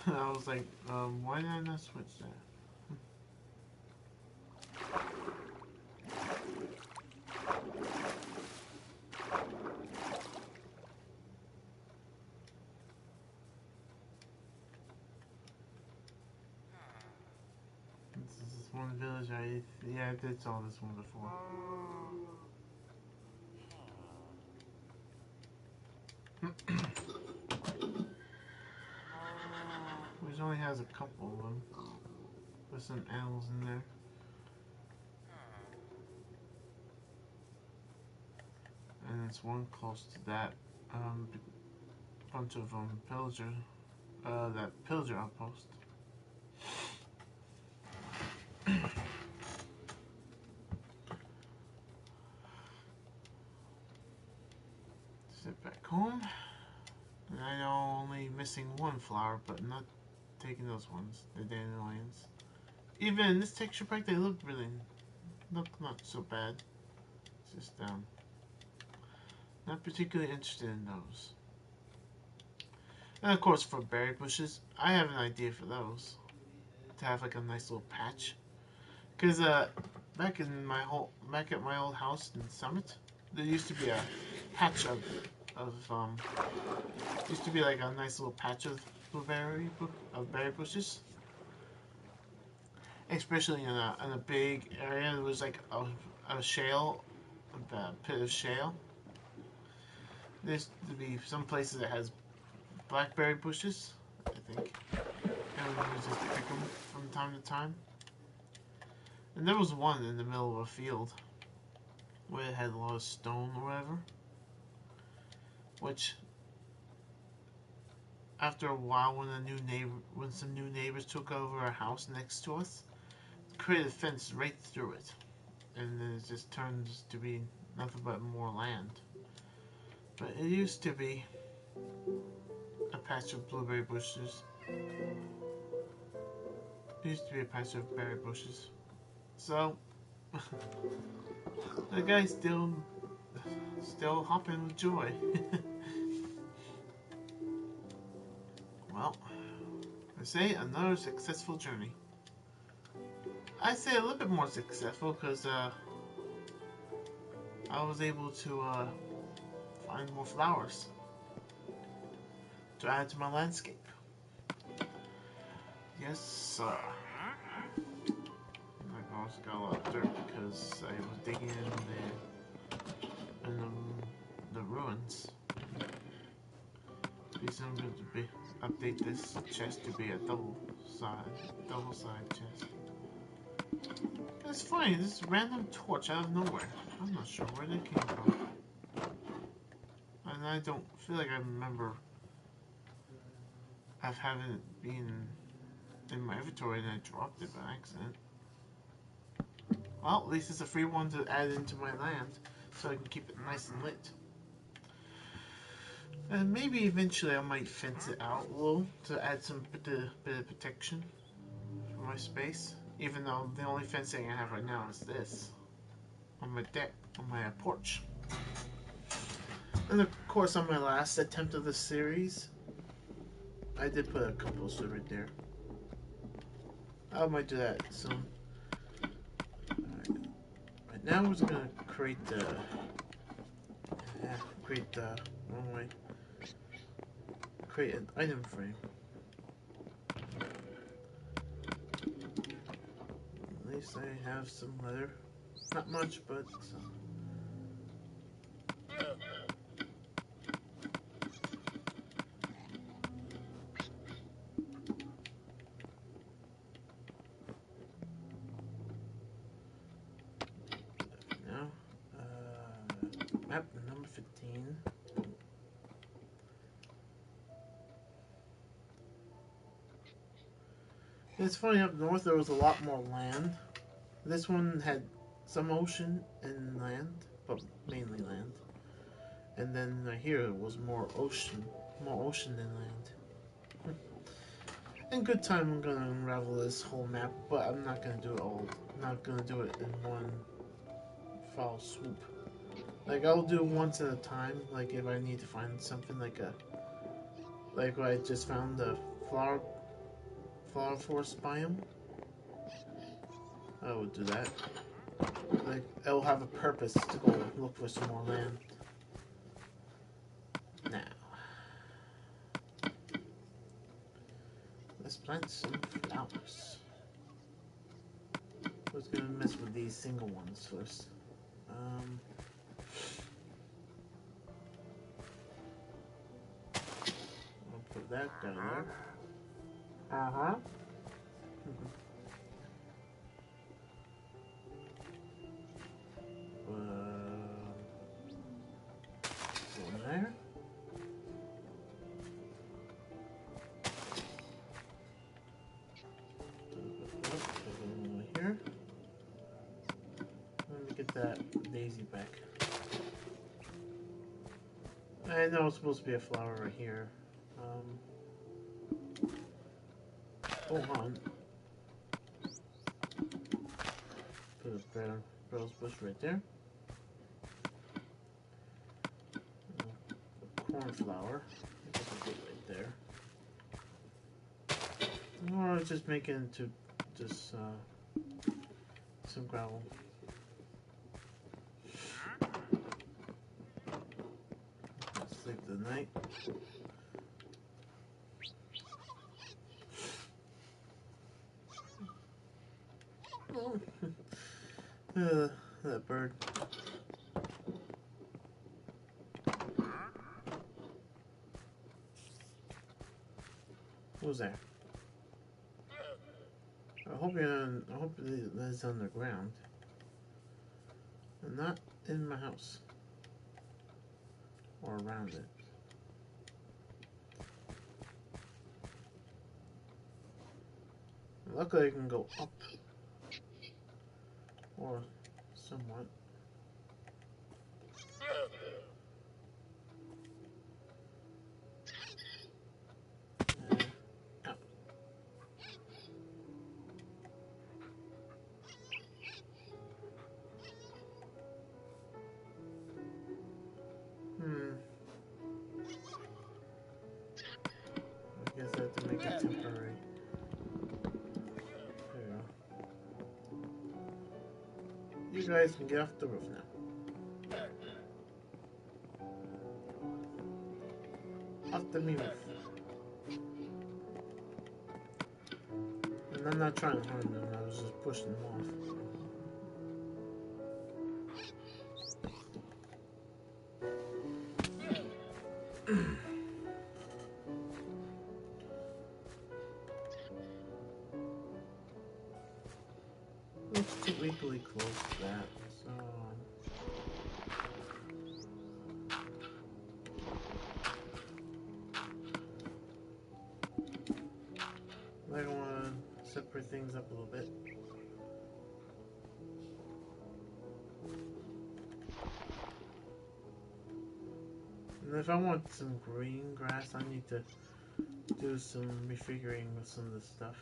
A: I was like, why did I not switch that? This is one village yeah, I did saw this one before. Which only has a couple of them. With some animals in there. And there's one close to that bunch of pillager, that pillager outpost. Sit back home. And I know only missing one flower, but not taking those ones, the dandelions. Even in this texture pack, they look not so bad. It's just not particularly interested in those. And of course, for berry bushes, I have an idea for those. To have like a nice little patch. Cause back at my old house in Summit, there used to be a patch of used to be like a nice little patch of berry bushes. Especially in a big area, there was like a shale, a pit of shale. There used to be some places that has blackberry bushes, I think. And we just pick them from time to time. And there was one in the middle of a field where it had a lot of stone or whatever. Which, after a while, when some new neighbors took over our house next to us, created a fence right through it, and then it just turns to be nothing but more land. But it used to be a patch of blueberry bushes. It used to be a patch of berry bushes. So the guy's still hopping with joy. Well, I say another successful journey. I say a little bit more successful because I was able to find more flowers to add to my landscape. Yes, sir. I also got a lot of dirt because I was digging in the ruins. Be something to update this chest to be a double side chest. It's funny, this random torch out of nowhere. I'm not sure where they came from. And I don't feel like I remember having it being in my inventory and I dropped it by accident. Well, at least it's a free one to add into my land so I can keep it nice and lit. And maybe eventually I might fence it out a little to add some bit of protection for my space. Even though the only fencing I have right now is this on my deck, on my porch. And of course, on my last attempt of the series, I did put a composter right there. I might do that soon. Right now, we're just gonna create the wrong way. Create an item frame. least I have some leather. Not much, but some. Now, map number 15. It's funny, up north there was a lot more land. This one had some ocean and land, but mainly land. And then here it was more ocean than land. In good time, I'm gonna unravel this whole map, but I'm not gonna do it all. I'm not gonna do it in one foul swoop. Like, I'll do once at a time. Like, if I need to find something like like what I just found, the flower forest biome, I would do that. Like, it'll have a purpose to go look for some more land. Now, let's plant some flowers. I was gonna mess with these single ones first. I'll put that down there. Uh-huh. One there. Over here. Let me get that daisy back. I know it's supposed to be a flower right here. Hold on. Put a rose bush right there. A cornflower. Put it right there. Or just make it into just some gravel. Sleep the night. Oh. That bird. What was that? I hope it's underground and not in my house or around it. Luckily, I can go up or somewhat. Out. I guess I have to make it temporary. There you go. You guys can get off the roof now. Off the roof. And I'm not trying to harm them, I was just pushing them off. Looks too equally close to that, so... I want to separate things up a little bit. And if I want some green grass, I need to do some refiguring with some of this stuff.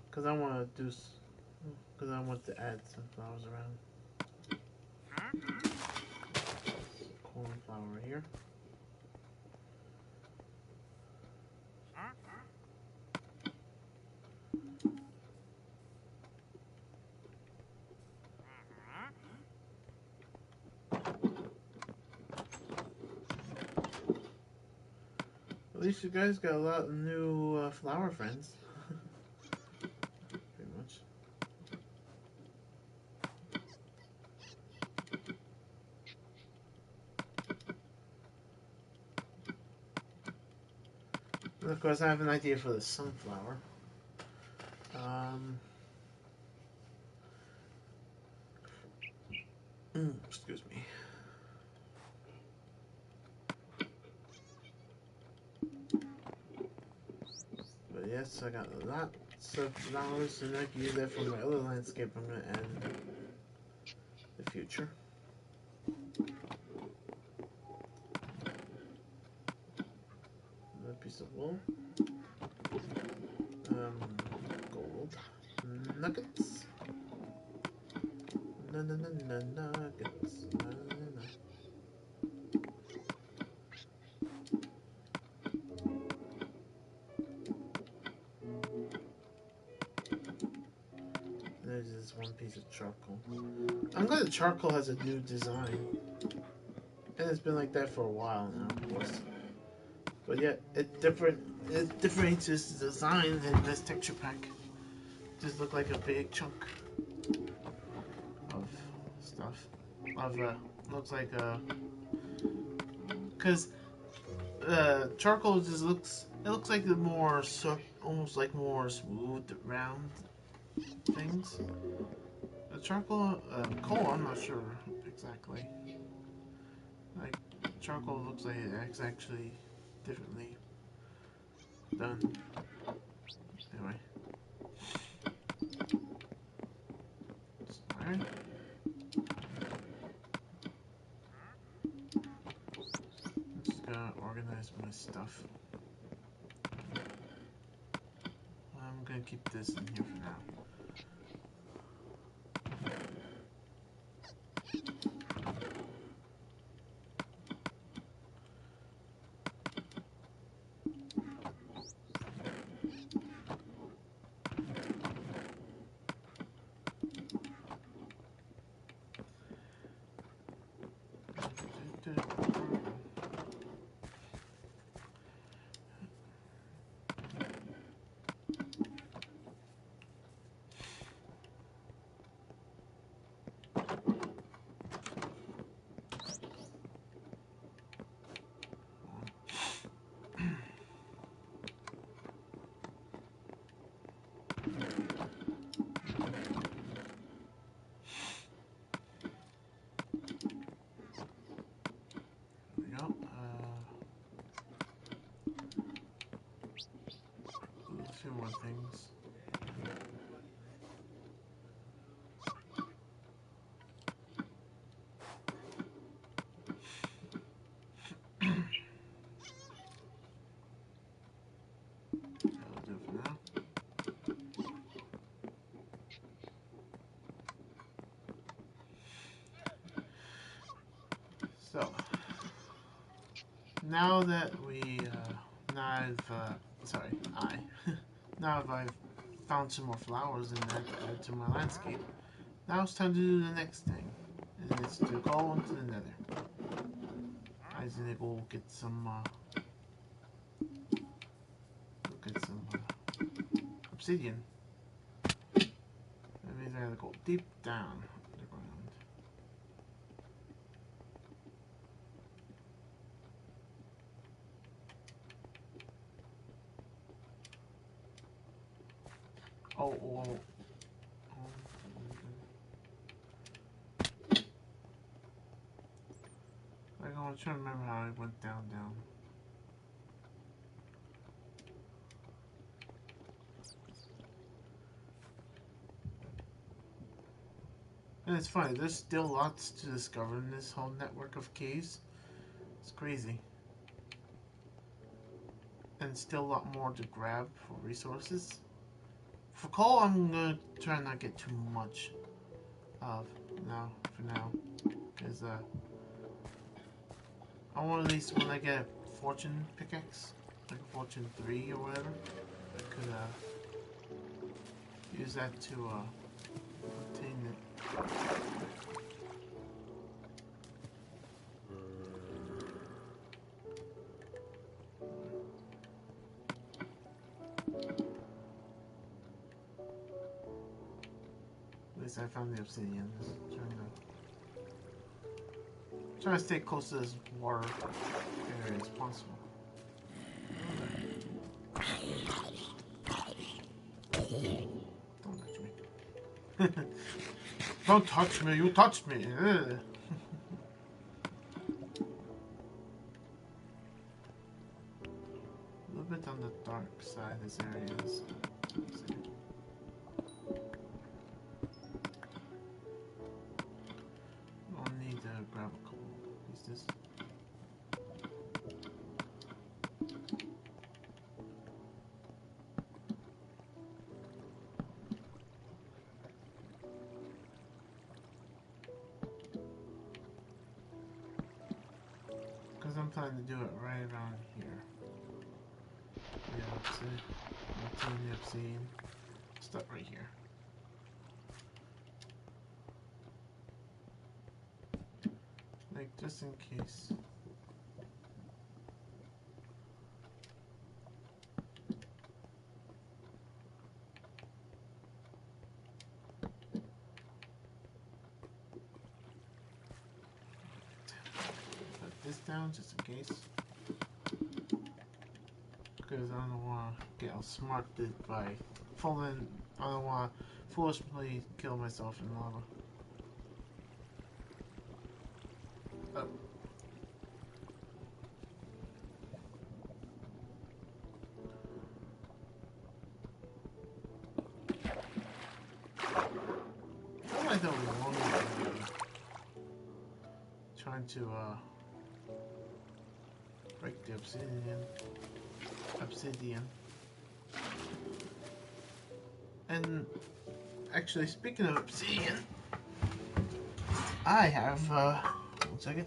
A: Because I want to do... Because I want to add some flowers around. Cornflower here. At least you guys got a lot of new flower friends. Pretty much. And of course, I have an idea for the sunflower. Excuse me. But yes, I got lots of flowers, and I can use that for my other landscape I'm going to add in the future. Another piece of wool. Gold. Nuggets. Nuggets. There's this one piece of charcoal. I'm glad the charcoal has a new design. And it's been like that for a while now, of course. But yet, it differentiates the design in this texture pack. Just look like a big chunk of stuff. Looks like because charcoal just looks. It looks like the more almost like more smooth, round things. The charcoal, coal, I'm not sure exactly. Like charcoal looks like it's actually differently done. Anyway, iron. I'm just gonna organize my stuff. I'm gonna keep this in here for now. A few more things. That'll do it for now. So, now that now I've found some more flowers and added to my landscape, now it's time to do the next thing, and it's to go into the nether. I just need to go get some, obsidian. That means I gotta go deep down the ground. Oh. I'm trying to remember how I went down. And it's funny, there's still lots to discover in this whole network of caves. It's crazy. And still a lot more to grab for resources. For coal, I'm gonna try not to get too much of for now. Because, I want at least when I get a fortune pickaxe, like a fortune 3 or whatever, I could, use that to, obtain it. At least I found the obsidian. Just trying to stay close to this water area as possible. Don't touch me. Don't touch me, you touched me. Ugh. A little bit on the dark side, this area is. I'll need to grab a couple pieces. Because I'm planning to do it right around here. Yeah, obsidian. Start right here. Like, just in case. Put this down just in case. Because I don't want to get outsmarted by falling. I don't want to foolishly kill myself in lava. Oh. I don't want to be trying to break the obsidian. And actually, speaking of obsidian, I have 1 second.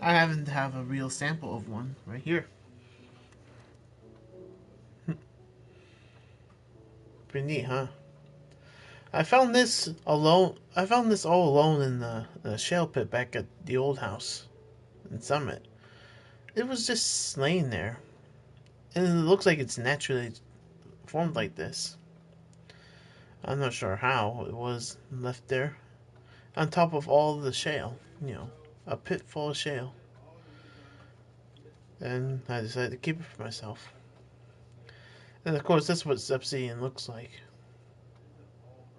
A: I happen to have a real sample of one right here. Pretty neat, huh? I found this alone. I found this all alone in the shale pit back at the old house in Summit. It was just laying there, and it looks like it's naturally formed like this. I'm not sure how it was left there, on top of all the shale. You know, a pit full of shale. And I decided to keep it for myself. And of course, that's what obsidian looks like.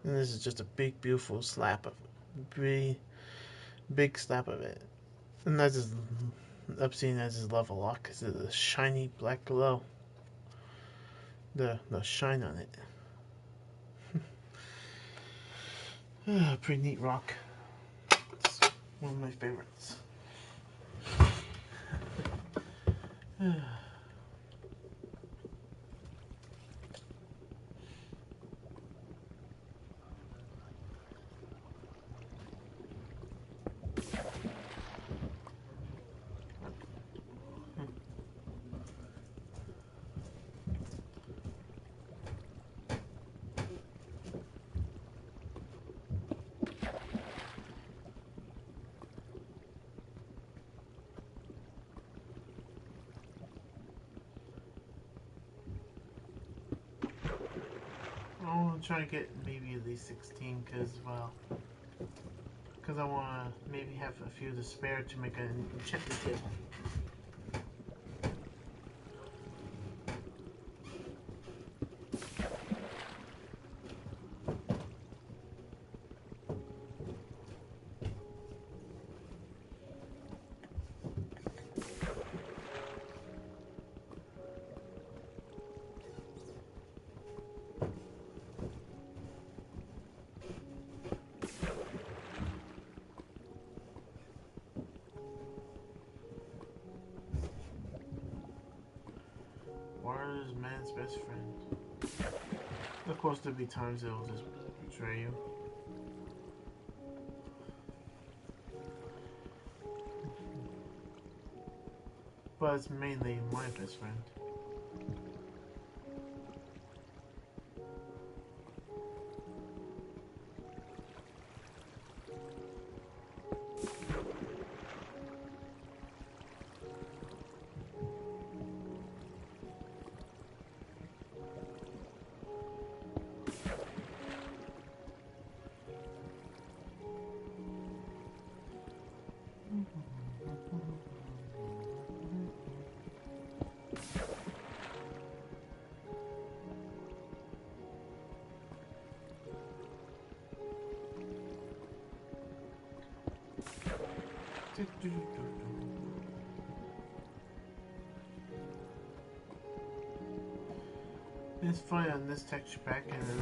A: And this is just a big, beautiful slab of big slab of it. And that's just obsidian. I just love a lot because of the shiny black glow, the shine on it. Pretty neat rock. It's one of my favorites. I'll try to get maybe at least 16 because I want to maybe have a few to spare to make an enchanted table. Water is man's best friend. Of course, there'll be times it'll just betray you. But it's mainly my best friend. It's funny on this texture pack and then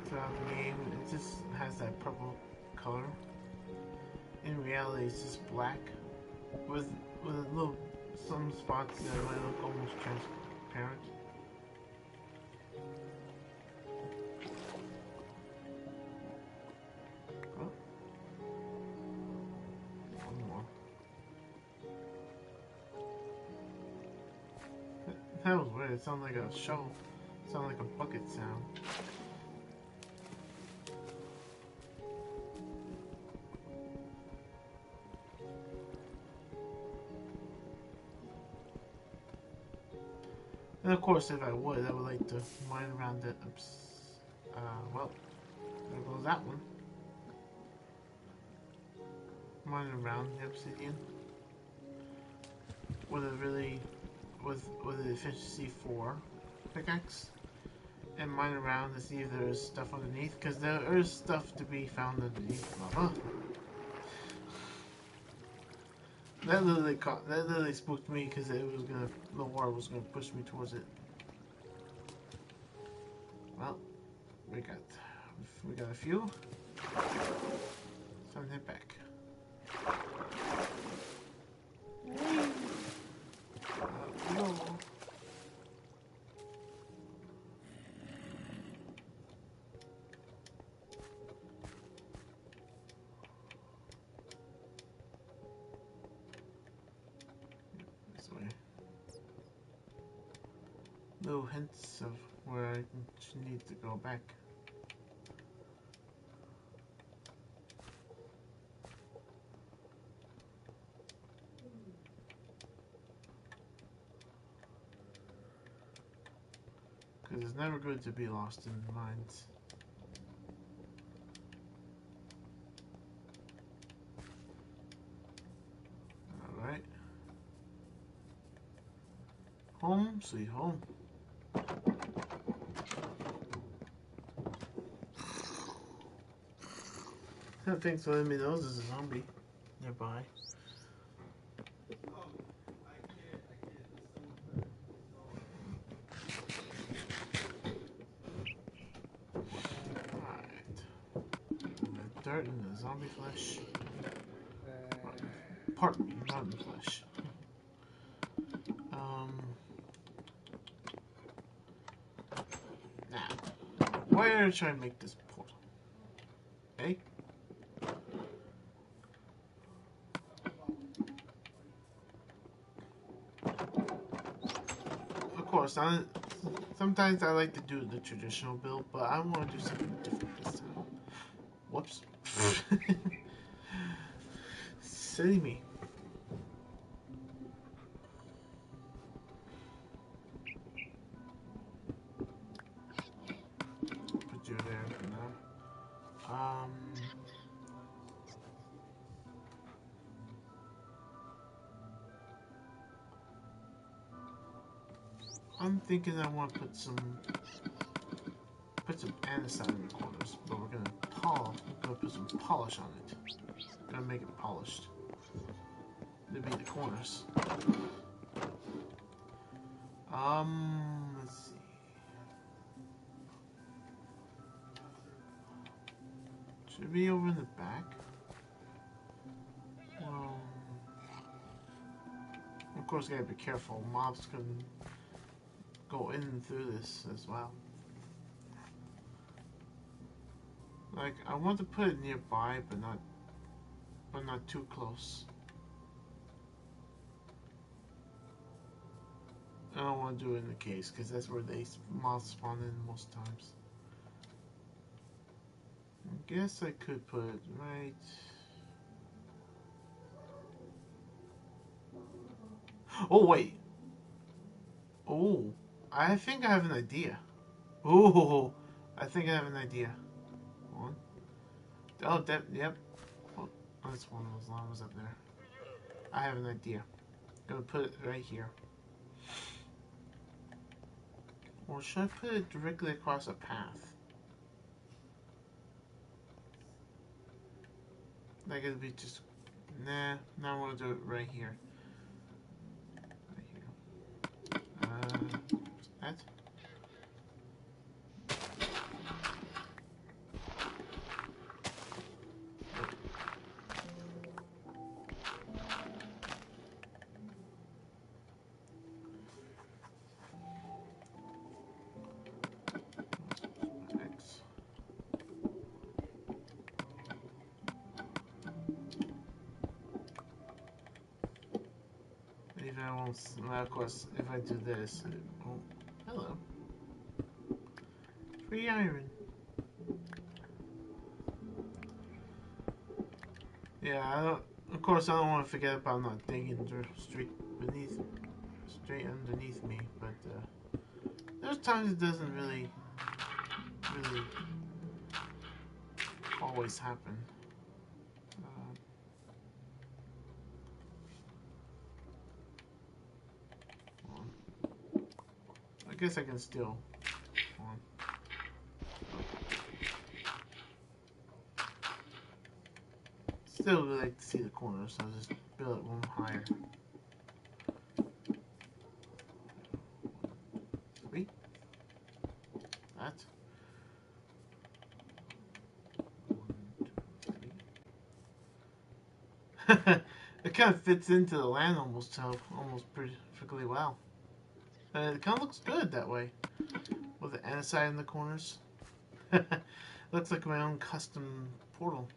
A: throughout the game it just has that purple color. In reality it's just black with a little some spots that might look almost transparent. Oh. One more. That was weird. It sounded like a shovel. It sounded like a bucket sound. And of course, if I would like to mine around it. Well, there goes that one. Mine around the obsidian with the efficiency 4 pickaxe, and mine around to see if there's stuff underneath, because there is stuff to be found underneath lava. That literally spooked me because the water was gonna push me towards it. Well, we got a few. So I'm head back. No. This way. Little hints of where I need to go back. Because it's never good to be lost in mines. Alright. Home, sweet home. Thanks for letting me know there's a zombie nearby. Dirt and the zombie flesh. Pardon me, not in the flesh. Now, where should I make this portal? Okay. Of course, sometimes I like to do the traditional build, but I want to do something different this time. Whoops. Silly me. Put you there for now. I'm thinking I want to put some andesite in the corners, but we're gonna put some polish on it. Gonna make it polished. To be the corners. Let's see. Should it be over in the back? Of course, gotta be careful. Mobs can go in and through this as well. Like, I want to put it nearby, but not too close. I don't want to do it in the case, because that's where mobs spawn in most times. I guess I could put it right... Oh, wait! Oh, I think I have an idea. Oh, I think I have an idea. One. Oh, yep. Oh, that's one of those llamas up there. I have an idea. I'm gonna put it right here. Or should I put it directly across a path? Like it'd be just Nah, now we'll do it right here. Right here. That. X. Maybe I won't. Well, of course, if I do this, it won't. Hello. Free iron. Yeah, I don't. Of course, I don't want to forget about not digging straight straight underneath me. But there's times it doesn't really always happen. I guess I can still. Still would like to see the corners, so I'll just build it one higher. 3. That. 1, 2, 3. It kind of fits into the land almost perfectly well. It kind of looks good that way, with the andesite in the corners. Looks like my own custom portal.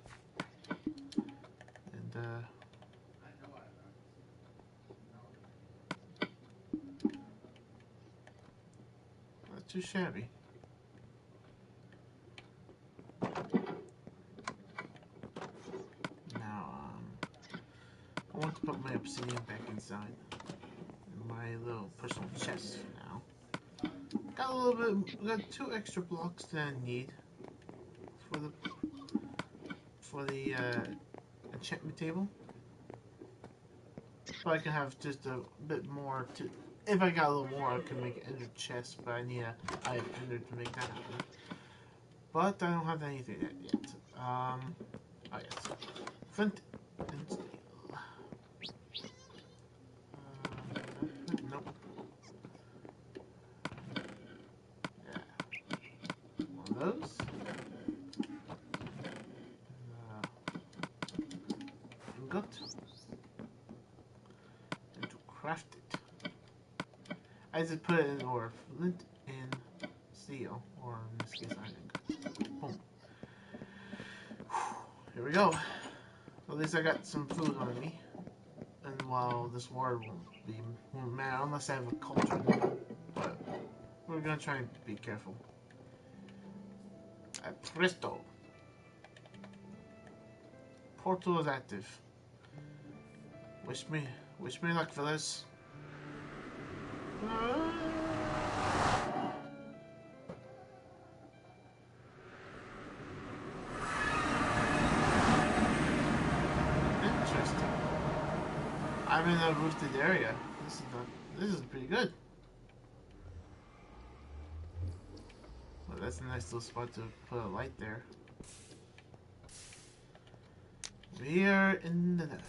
A: And not too shabby. Now, I want to put my obsidian back inside my little personal chest for now. Got a little bit, got 2 extra blocks that I need for the enchantment table. But I can have just a bit more to. If I got a little more, I can make an ender chest, but I need a ender to make that happen. But I don't have anything yet. Oh yes, flint and steel. Nope. Yeah, one of those. Ingot. And to craft it, I just put it in order: flint and steel, or in this case, iron. Boom. Here we go. At least I got some food on me. And while this water won't matter unless I have a cauldron. But we're gonna try and be careful. Presto. Portal is active. Wish me luck, fellas. Interesting. I'm in a roofed area. This is pretty good. Well, that's a nice little spot to put a light there. We are in the Nether.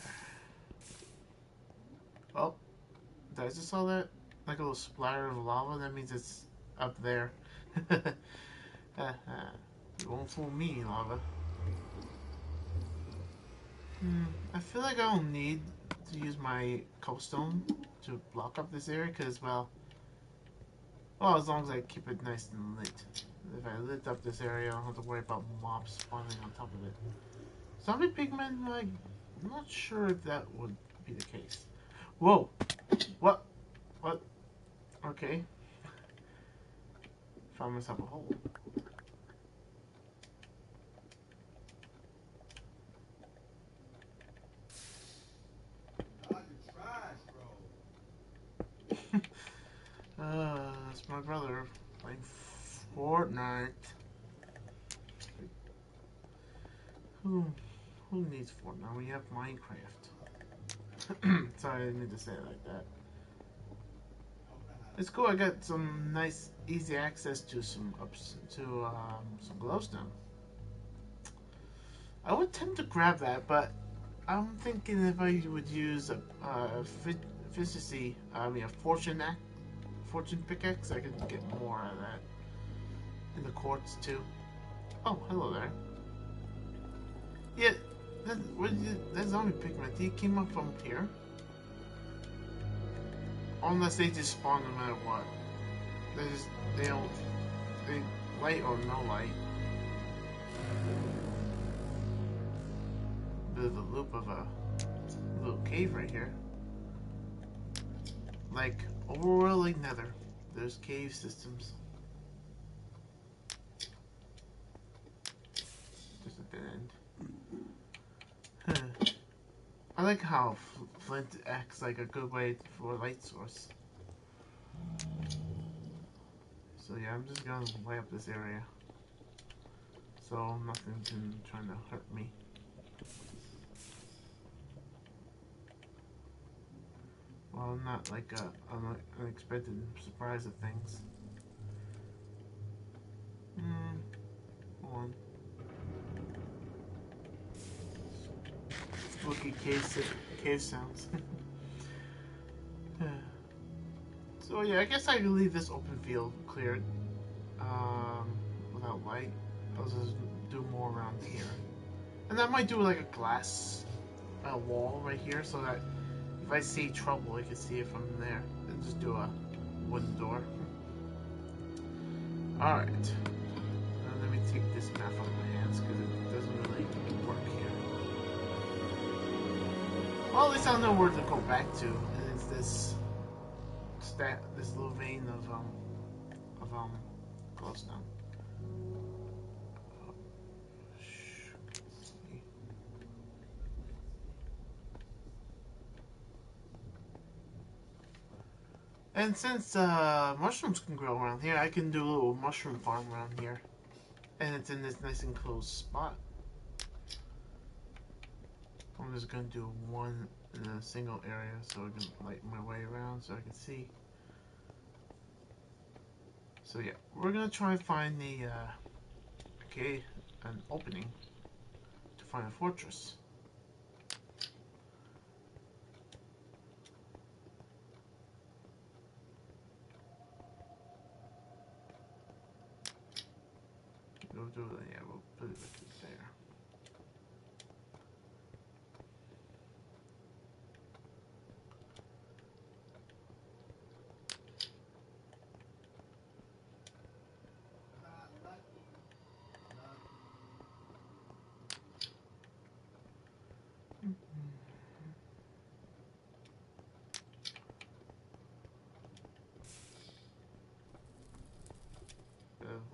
A: Oh, did I just saw that? Like a little splatter of lava? That means it's up there. You won't fool me, lava. I feel like I don't need to use my cobblestone to block up this area, because, well, as long as I keep it nice and lit. If I lit up this area, I don't have to worry about mobs spawning on top of it. Zombie pigmen, I'm not sure if that would be the case. Whoa! What? What? Okay. Found myself a hole. That's my brother playing Fortnite. Who needs Fortnite? We have Minecraft. Sorry, I didn't mean to say it like that. It's cool. I got some nice, easy access to some glowstone. I would tend to grab that, but I'm thinking if I would use a efficiency, a fortune pickaxe, I could get more out of that. In the quartz too. Oh, hello there. Yeah, that zombie pigment, he came up from here. Unless they just spawn no matter what. They don't, they light or no light. Bit of a loop of a little cave right here. Like overworlding Nether, there's cave systems. Just a dead end. I like how flint acts like a good way for a light source. So yeah, I'm just gonna light up this area, so nothing can try to hurt me. Well, not like an unexpected surprise of things. Hold on. Spooky cave sounds. So yeah, I guess I can leave this open field cleared. Without light. I'll just do more around here. And I might do like a glass wall right here so that if I see trouble, I can see it from there. And just do a wooden door. Alright. Now let me take this map out of my hands because it doesn't really work here. Well, at least I'll know where to go back to. And it's this little vein of glowstone. And since mushrooms can grow around here, I can do a little mushroom farm around here. And it's in this nice enclosed spot. I'm just going to do one in a single area so I can light my way around so I can see. So yeah, we're going to try and find an opening to find a fortress. We'll put it there.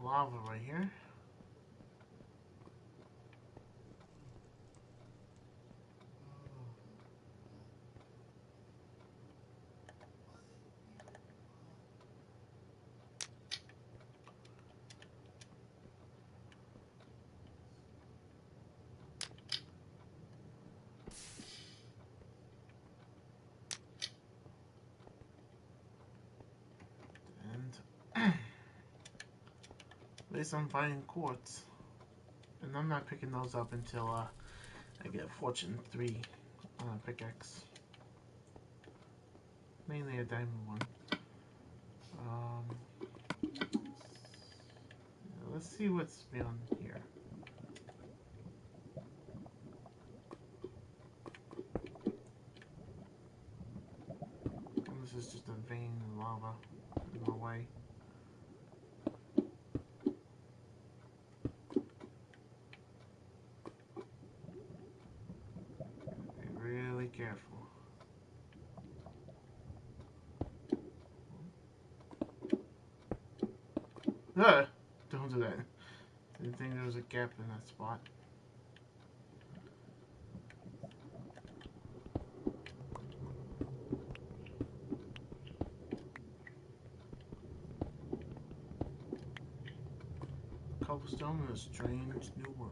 A: Lava right here. And at least I'm finding quartz. And I'm not picking those up until I get Fortune 3 pickaxe. Mainly a diamond one. Let's see what's beyond here. This is just a vein of lava in my way. Be really careful. Don't do that. Didn't think there was a gap in that spot. Cobblestone in a strange new world.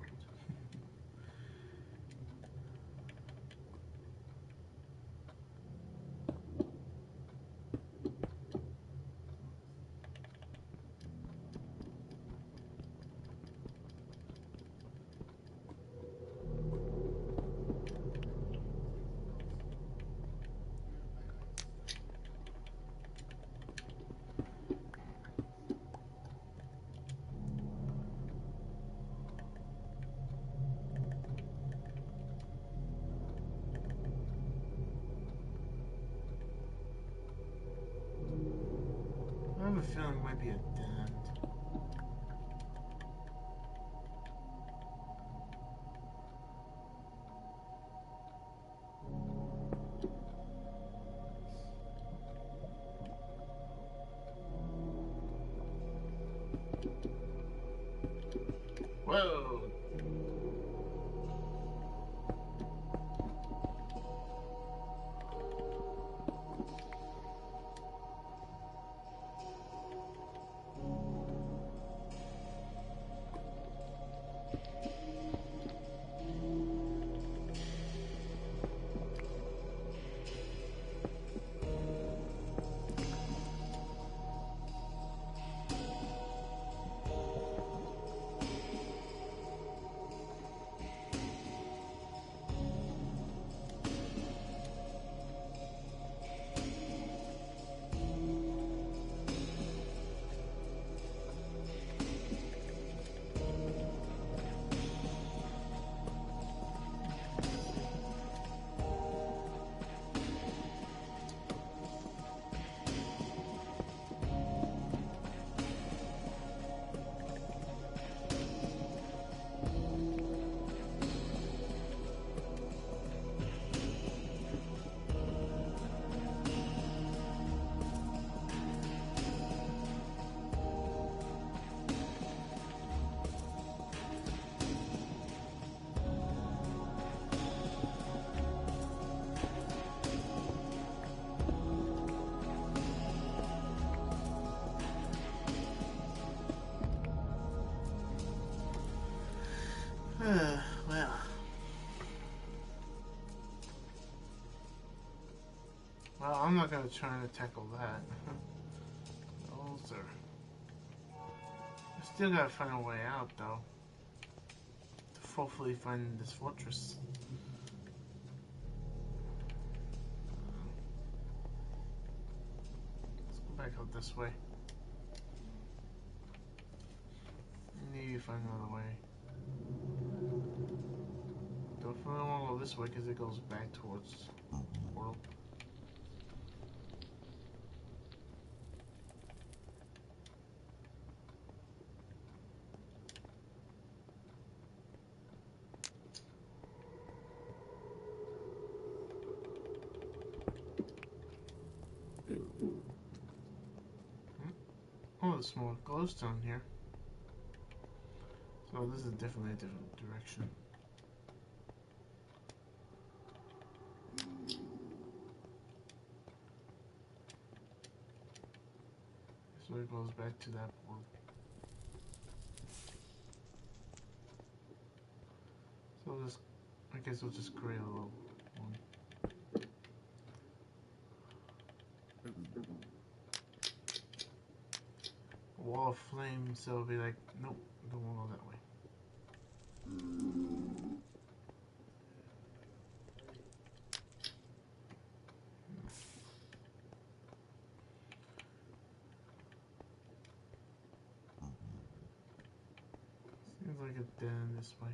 A: a feeling it might be a dead end. Whoa! Well. Well, I'm not going to try to tackle that. Oh, sir. I still got to find a way out, though. To hopefully find this fortress. Let's go back out this way. Maybe find another way. Definitely don't want to go this way because it goes back towards the portal. Oh, there's more glowstone here. So this is definitely a different direction. So it goes back to that portal. So this, I guess we'll just create a little one. A wall of flame, so it'll be like, nope, don't want to go that way. Seems like a dead end this way.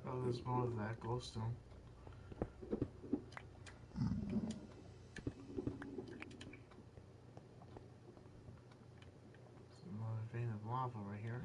A: Oh, there's more of that glowstone. Another vein of lava right here.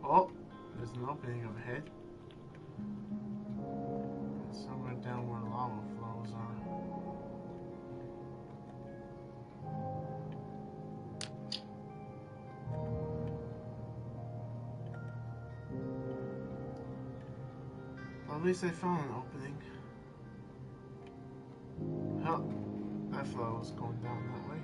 A: Oh, there's an opening up ahead. It's somewhere down where lava flows are. Well, at least I found an opening. Oh, that flow was going down that way.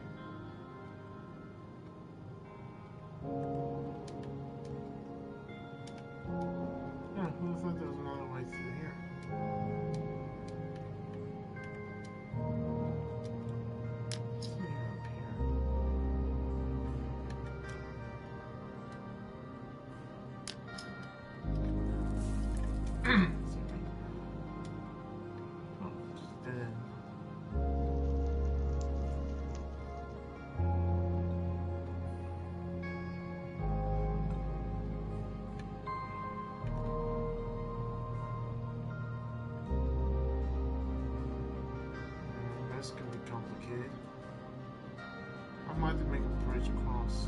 A: Yeah, who thought there was another way through here? What's up here? Sorry. Oh, just dead end. This could be complicated. I might have to make a bridge across.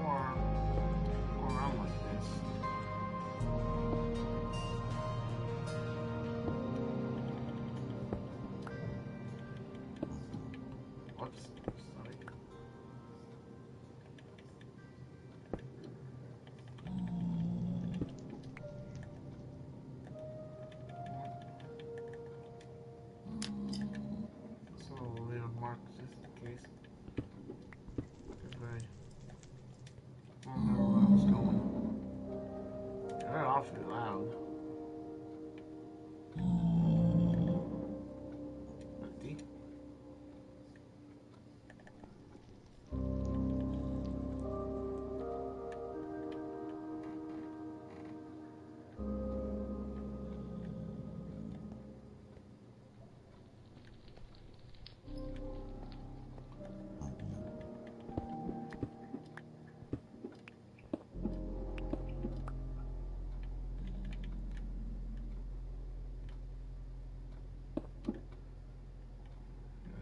A: Or go around like this. Whoops, sorry. So we'll leave a mark just in case. Because I don't remember where I was going. They're awfully loud. Empty.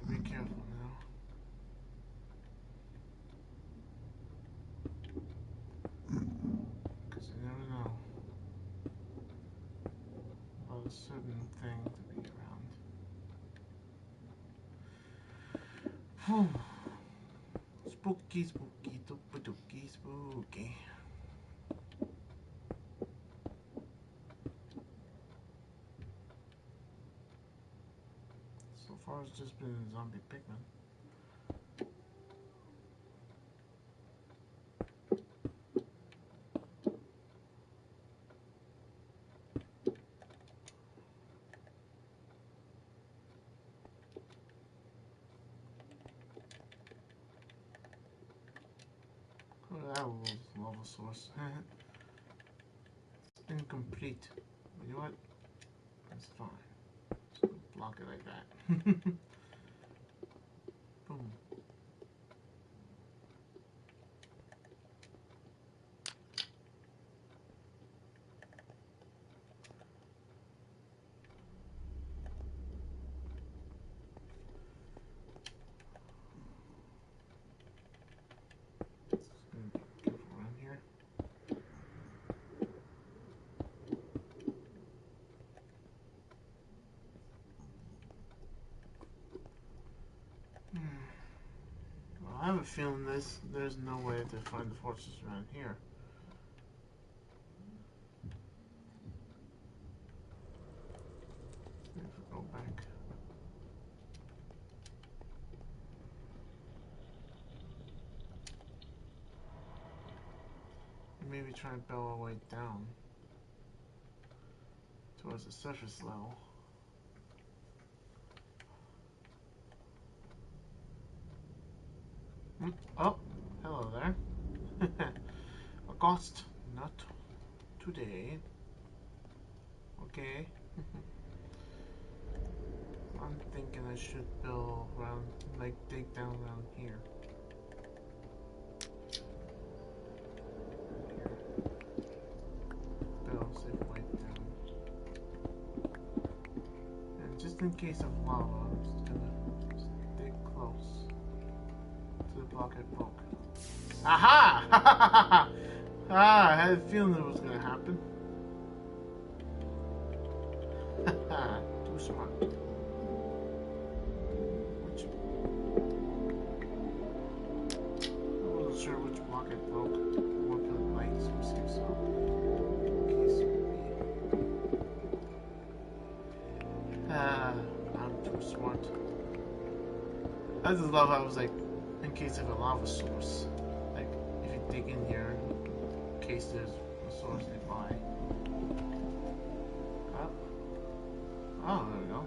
A: Be careful now. Because you never know. About a certain thing to be around. Spooky, spooky, dooky, dooky, spooky. So far it's just been zombie pigmen. Go to that lava source. It's incomplete. But you know what? It's fine. Just block it like that. Boom. Just gonna be careful around here. Well, I have a feeling there's no way to find the fortress around here. If we go back. Maybe try and build our way down towards the surface level. Oh, hello there. A ghost, not today. Okay. I'm thinking I should build around, like dig down around here. Build safe way down. And just just in case of lava, I'm just gonna stay close to the block I broke. Aha! Ah, I had a feeling it was gonna happen. Too smart. I wasn't sure which block I broke. I want to put lights or see so. In case it would be. I'm too smart. I just love how I was like, in case of a lava source. Like, if you dig in here, in case there's a source nearby. Oh, there we go.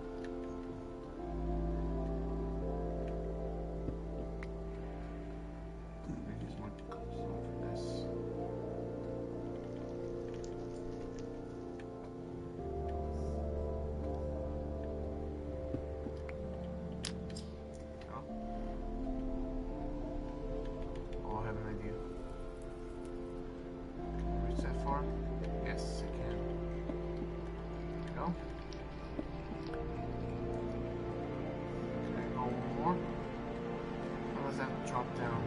A: Use my cobblestone for this. Oh, I have an idea. Can I reach that far? Yes, I can. There we go. More. Unless I have to drop down.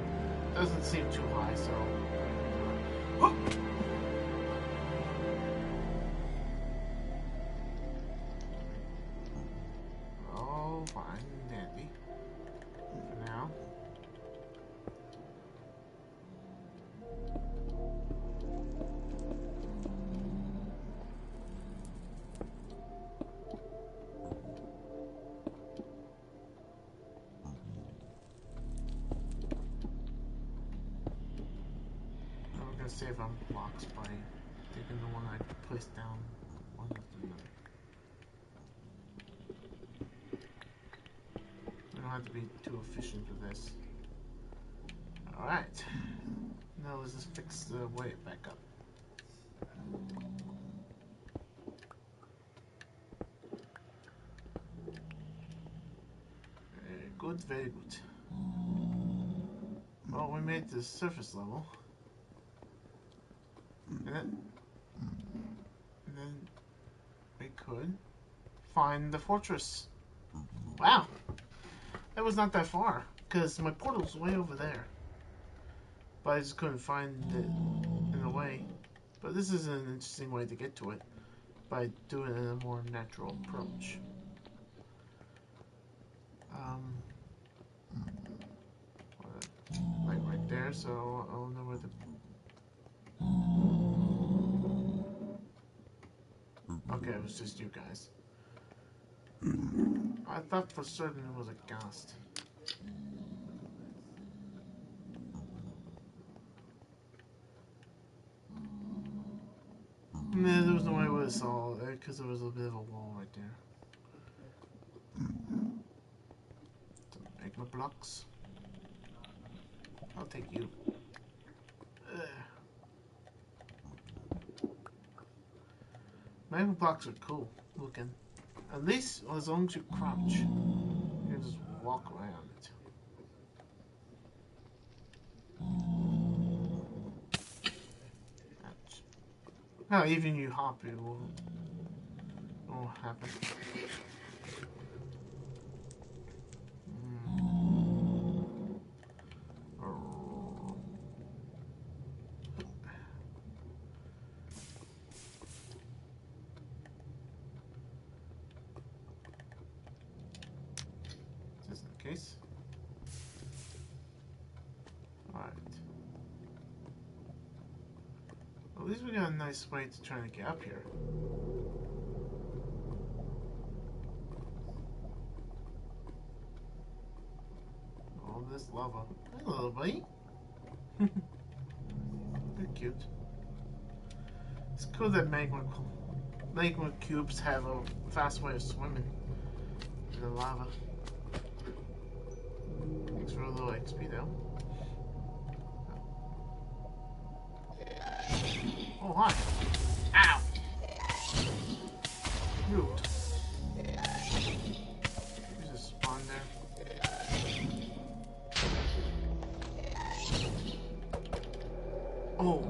A: Doesn't seem too high, so. Whoop! Oh, fine and dandy. For now. Save on blocks by taking the one I placed down one after another. We don't have to be too efficient with this. Alright. Now let's just fix the way back up. Very good, very good. Well, we made the surface level. And then we could find the fortress. Wow, that was not that far because my portal's way over there, but I just couldn't find it in a way. But this is an interesting way to get to it by doing it in a more natural approach. Like right there, so I'll know where the. Okay, it was just you guys. I thought for certain it was a ghast. Nah, there was no way I would have saw it because there was a bit of a wall right there. Magma blocks. I'll take you. Magma blocks are cool looking. At least as long as you crouch, you can just walk around it. Ouch. No, even you hop, it won't happen. Just in case. Alright. At least we got a nice way to try to get up here. All this lava. Hello, buddy. They're cute. It's cool that magma cubes have a fast way of swimming in the lava. Thanks for a little XP though. Oh, hi. Ow! Rude. There's a spawn there. Oh,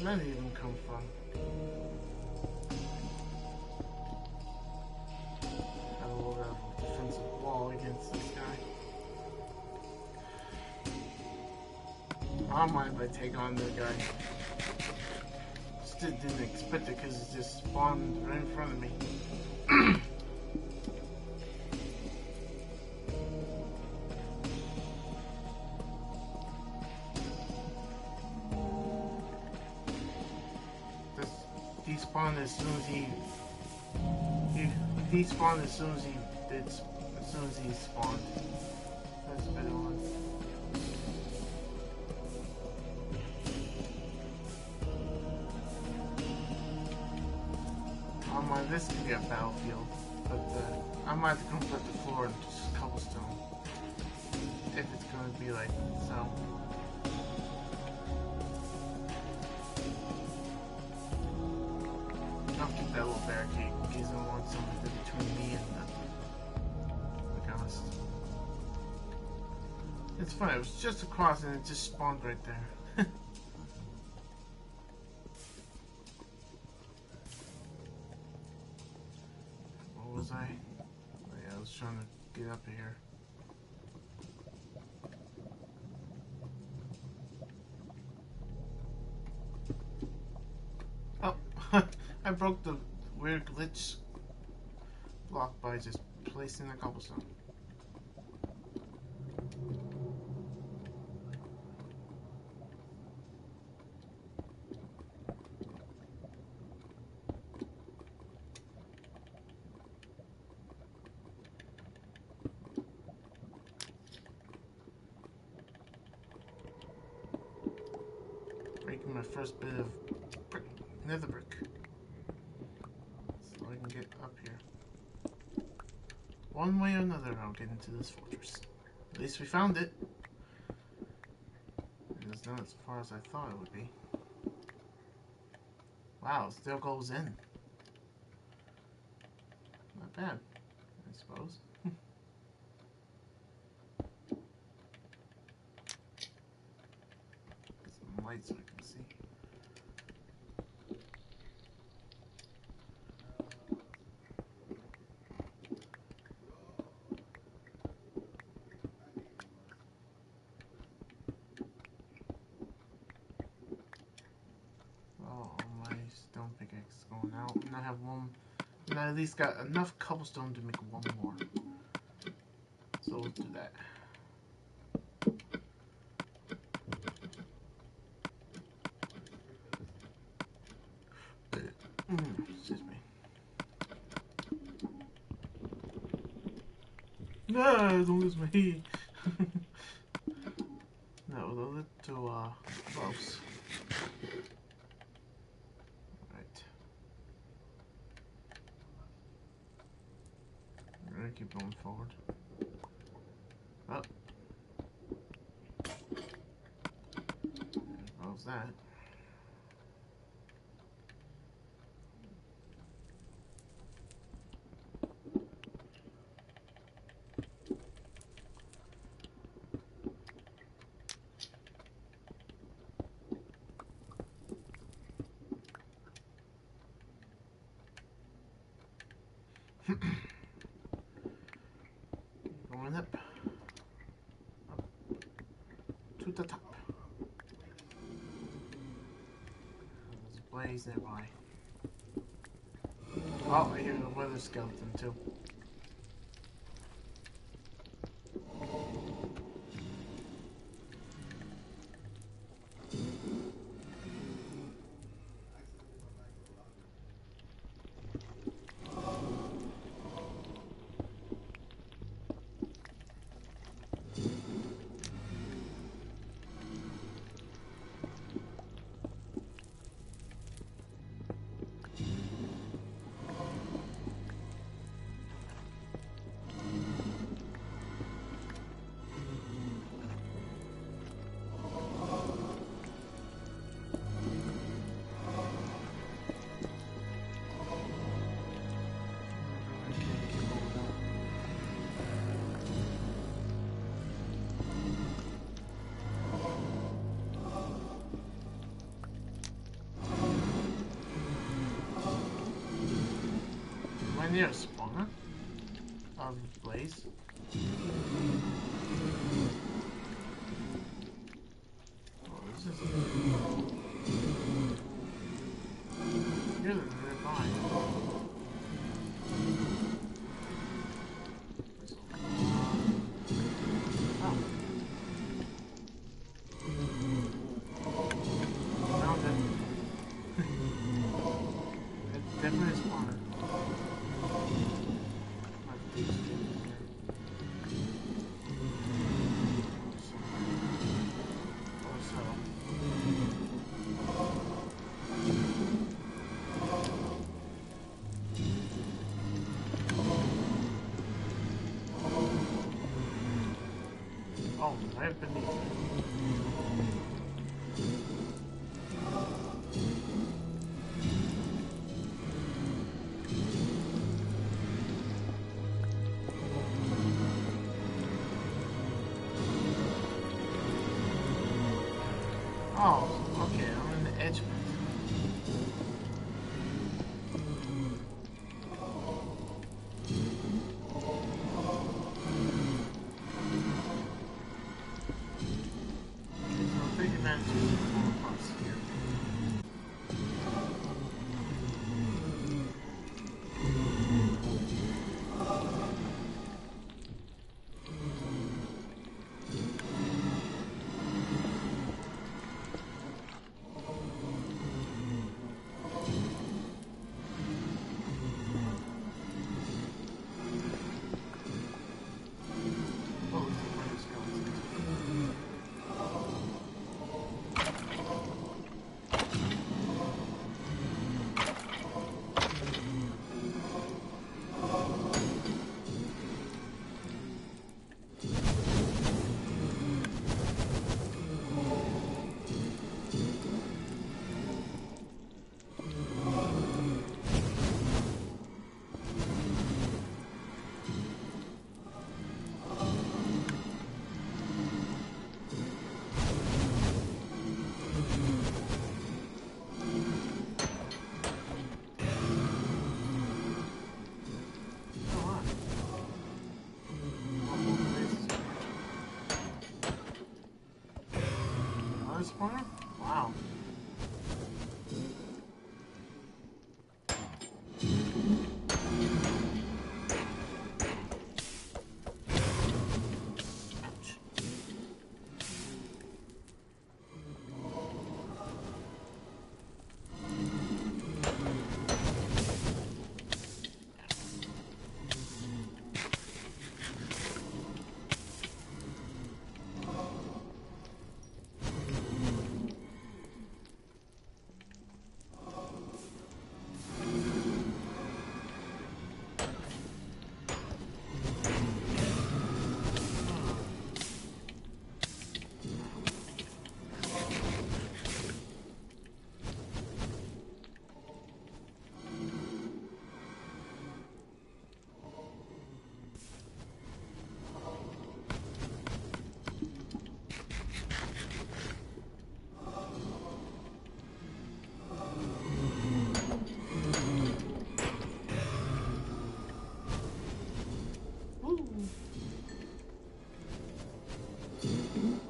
A: that even come from? Got a little bit of a defensive wall against this guy. I don't mind if I take on the guy. Just didn't expect it because it just spawned right in front of me. Despawned as soon as he despawned as soon as he spawned. That's a bit odd. This could be a battlefield, but I might have to convert the floor into just cobblestone if it's going to be like so. I'll keep that little barricade in case I want something between me and the ghost. It's funny, it was just across and it just spawned right there. What was I? Oh, yeah, I was trying to get up here. Oh, I broke the weird glitch block by just placing a cobblestone. Breaking my first bit of nether brick, so I can get up here. One way or another, I'll get into this fortress. At least we found it. And it's not as far as I thought it would be. Wow, it still goes in. Not bad, I suppose. Some light so I can see. My stone pickaxe is going out, and I have one. And I at least got enough cobblestone to make one more. So we'll do that. Excuse me. No, don't lose me. That was a little close. We're gonna keep going forward. Oh. How's that? Going up to the top. There's a blaze nearby. Oh, I hear the weather skeleton too. I near a spawner of blaze. Oh, this is you're nearby. Definitely a spawner. Oh, right beneath it. Oh, okay, I'm in the edge of it. Okay, so I'll take advantage of the more across here. Oh, there's a bunch of skeletons. Another spawner? Wow. Ouch.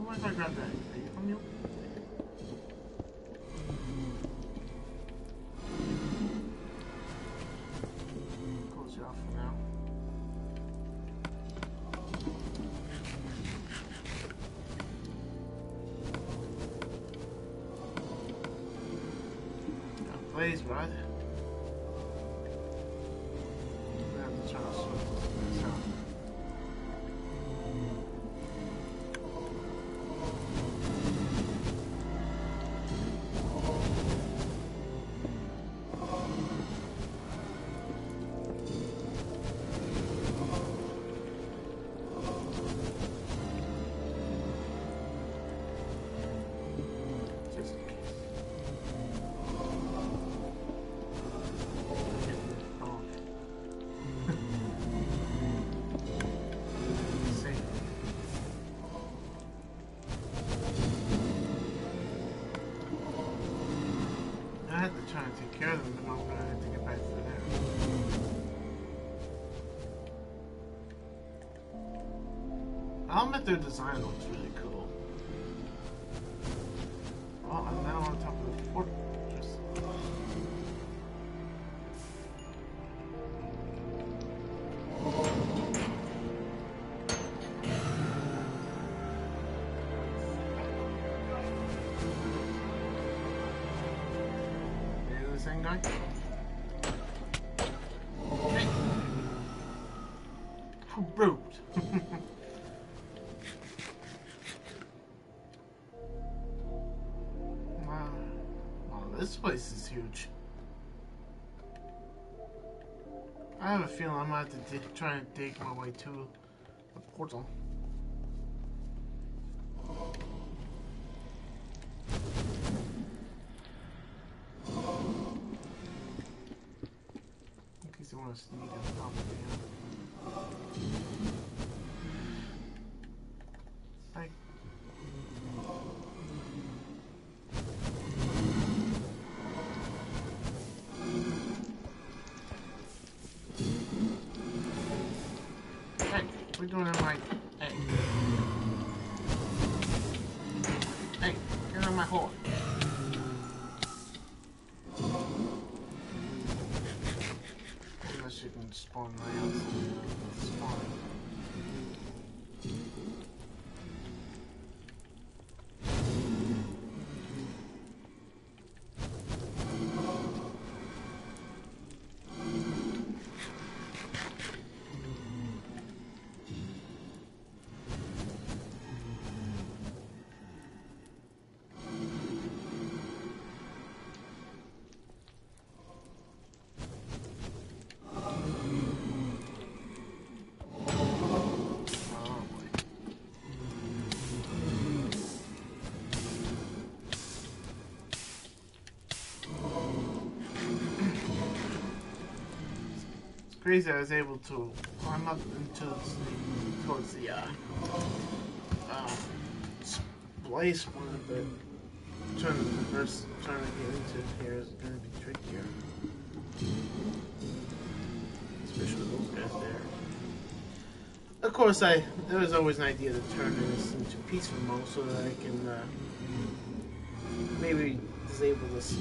A: What if I grab that? Are you from you? Close you off for now. Blaze rod. I have to try to sort this out. Just in case. Oh, safe. I had to try and take care of them, but I'm gonna have to get back to there. I'll admit their design looks really cool. Well, I'm now on top of the fortress. Maybe the same guy? Hey! How rude! This place is huge. I have a feeling I'm going to have to try and dig my way to the portal. In case I want to sneak on top of it. We're doing it right. Hey. Hey, get on my hole. Unless you can spawn right outside. Spawn. Crazy, I was able to climb up into towards the place one, but trying to get into here is going to be trickier, especially with those guys there. Of course, there was always an idea to turn this into peaceful mode so that I can maybe disable this,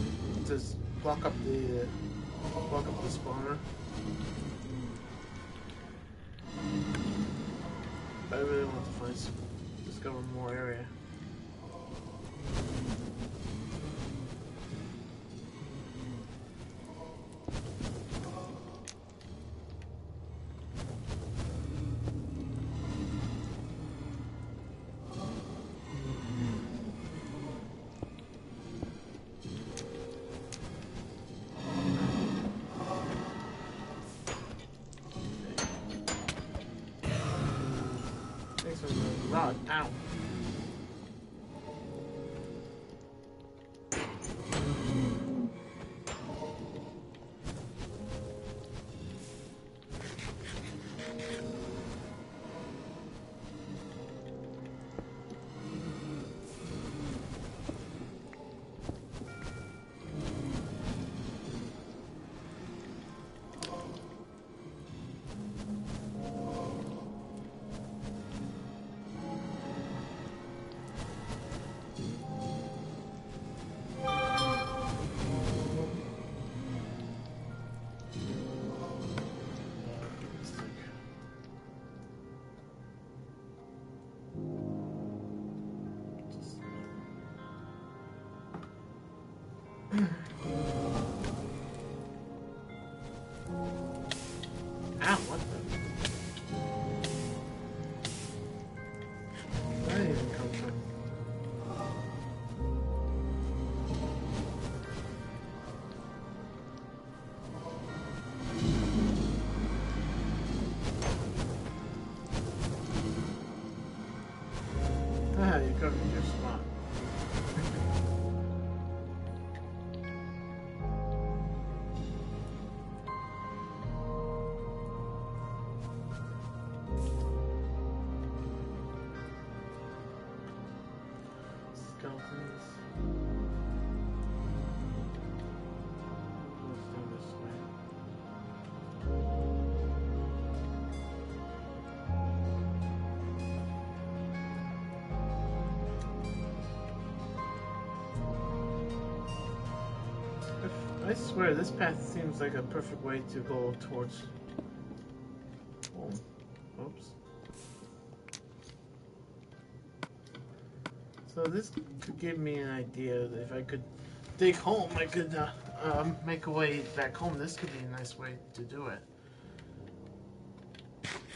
A: just block up the spawner. But I really want to discover more area. Rod, ow. Ow, what the? Where did it even come from? Ah, you covered your spot. Skeletons. Let's go this way. I swear, this path seems like a perfect way to go towards... home. Oops. So this could give me an idea that if I could dig home, I could make a way back home. This could be a nice way to do it.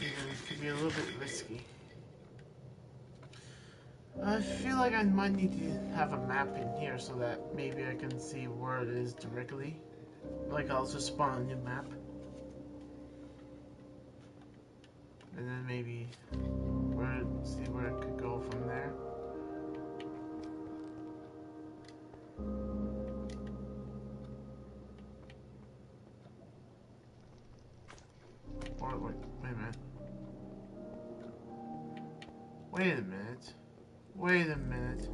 A: Even it could be a little bit risky. I feel like I might need to have a map in here so that maybe I can see where it is directly. Like I'll just spawn a new map. And then maybe see where it could go from there. Or wait a minute. Wait a minute. Wait a minute.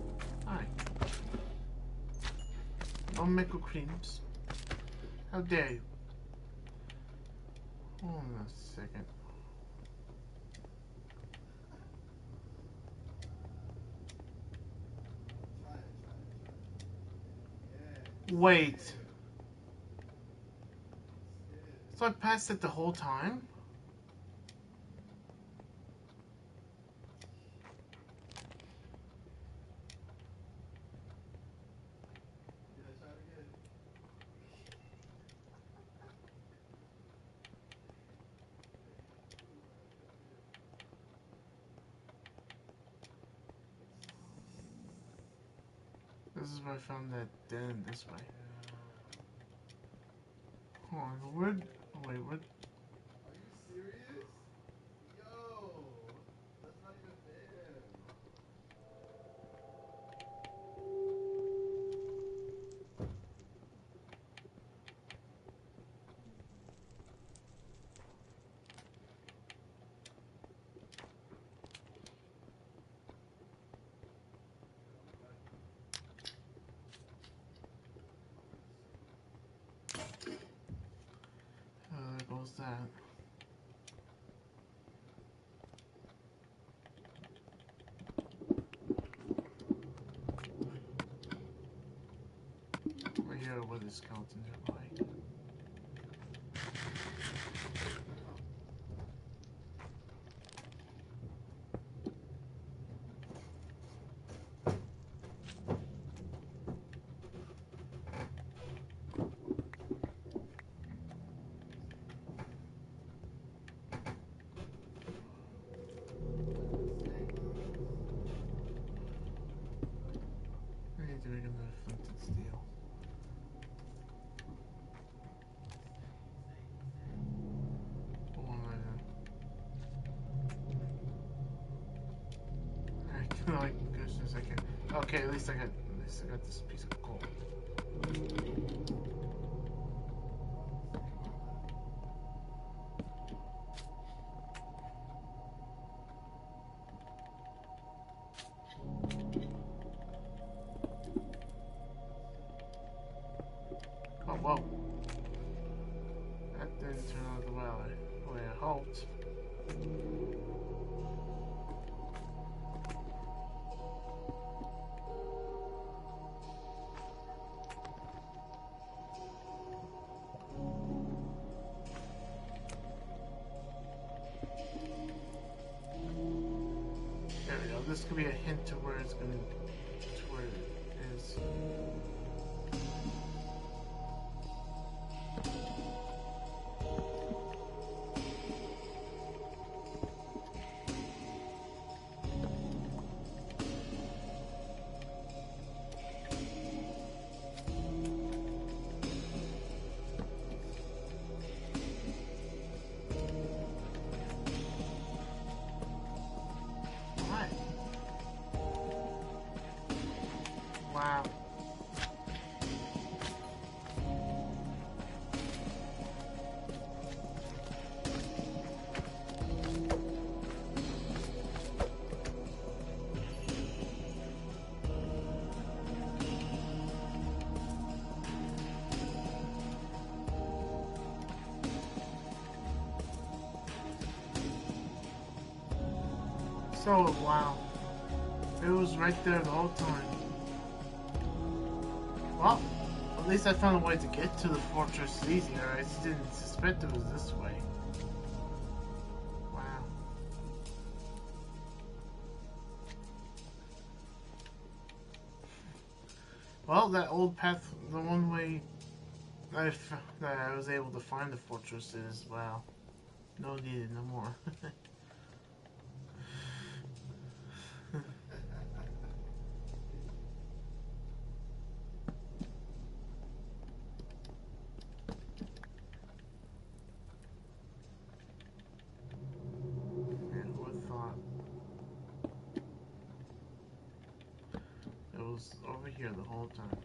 A: Hi. No micro creams. How dare you? Hold on a second. Wait. So I passed it the whole time? This is where I found that den this way. Hold on, where? Wait, where?
B: Are you serious? Yo, that's not even fair.
A: There goes that. Right here where the skeletons are like. I need to make another flint and steel. Hold on right now. I can like as soon as I can. Okay, at least I got this piece of gold. Oh whoa. That didn't turn out the way I hoped. There we go. This could be a hint to where it's gonna, to where it is. Why? Wow. So, wow. It was right there the whole time. Well, At least I found a way to get to the fortress easier. I just didn't suspect it was this way. Wow. Well, that old path, the one way that I was able to find the fortress is, well, no needed no more. And who would have thought? It was over here the whole time.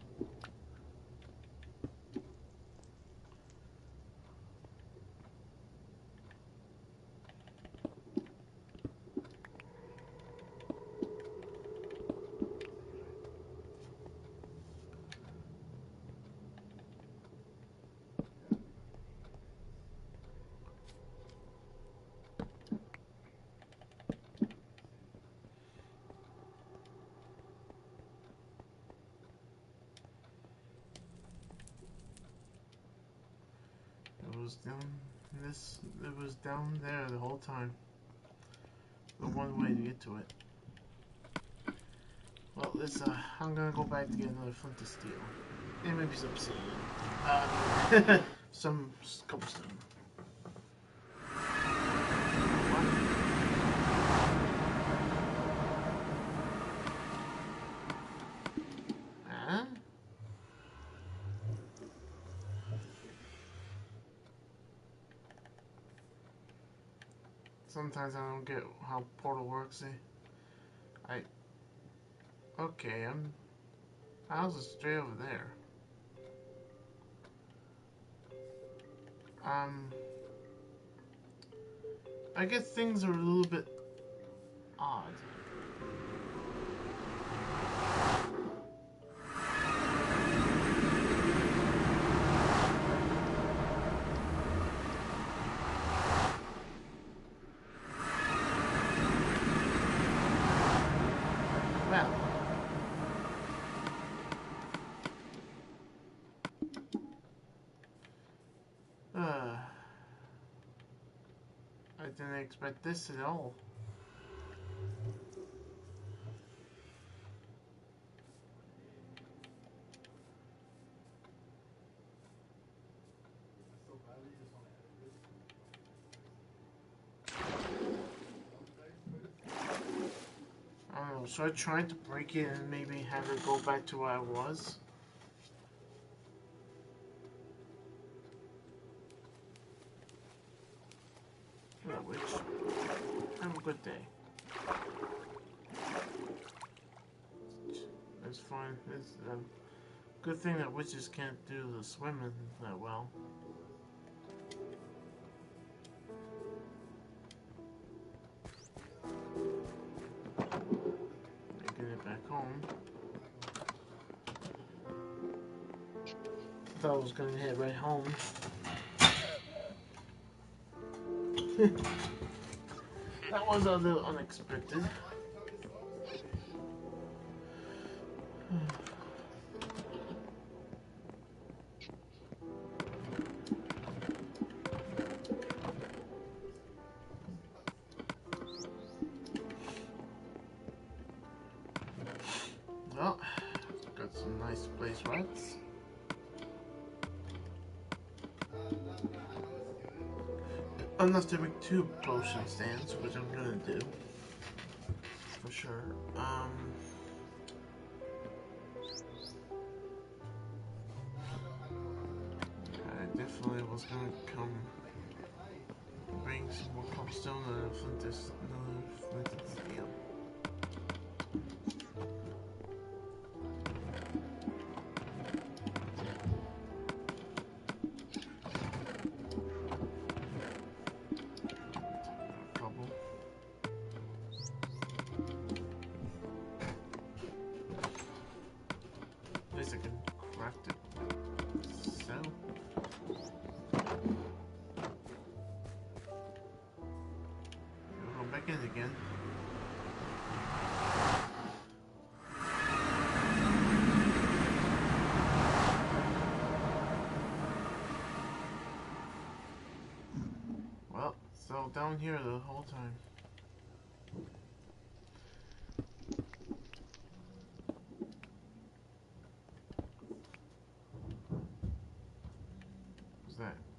A: It was down there the whole time. The one way to get to it. Well, I'm gonna go back to get another flint to steel. And maybe some obsidian. Some cobblestone. Huh? Sometimes I don't get how portal works. Okay, how's it straight over there? I guess things are a little bit odd. Well, I didn't expect this at all.
B: So badly, just want to edit this.
A: I don't know, so I tried to break it and maybe have it go back to where I was. Which, have a good day. It's fine. It's a good thing that witches can't do the swimming that well. Making it back home. Thought I was gonna head right home. That was a little unexpected. Well, got some nice place rats. Unless they make 2 potion stands, which I'm gonna do. For sure. I definitely was gonna come bring some more cobblestone and flint and steel. I can craft it. So we'll go back in again. still down here the whole time. What's that?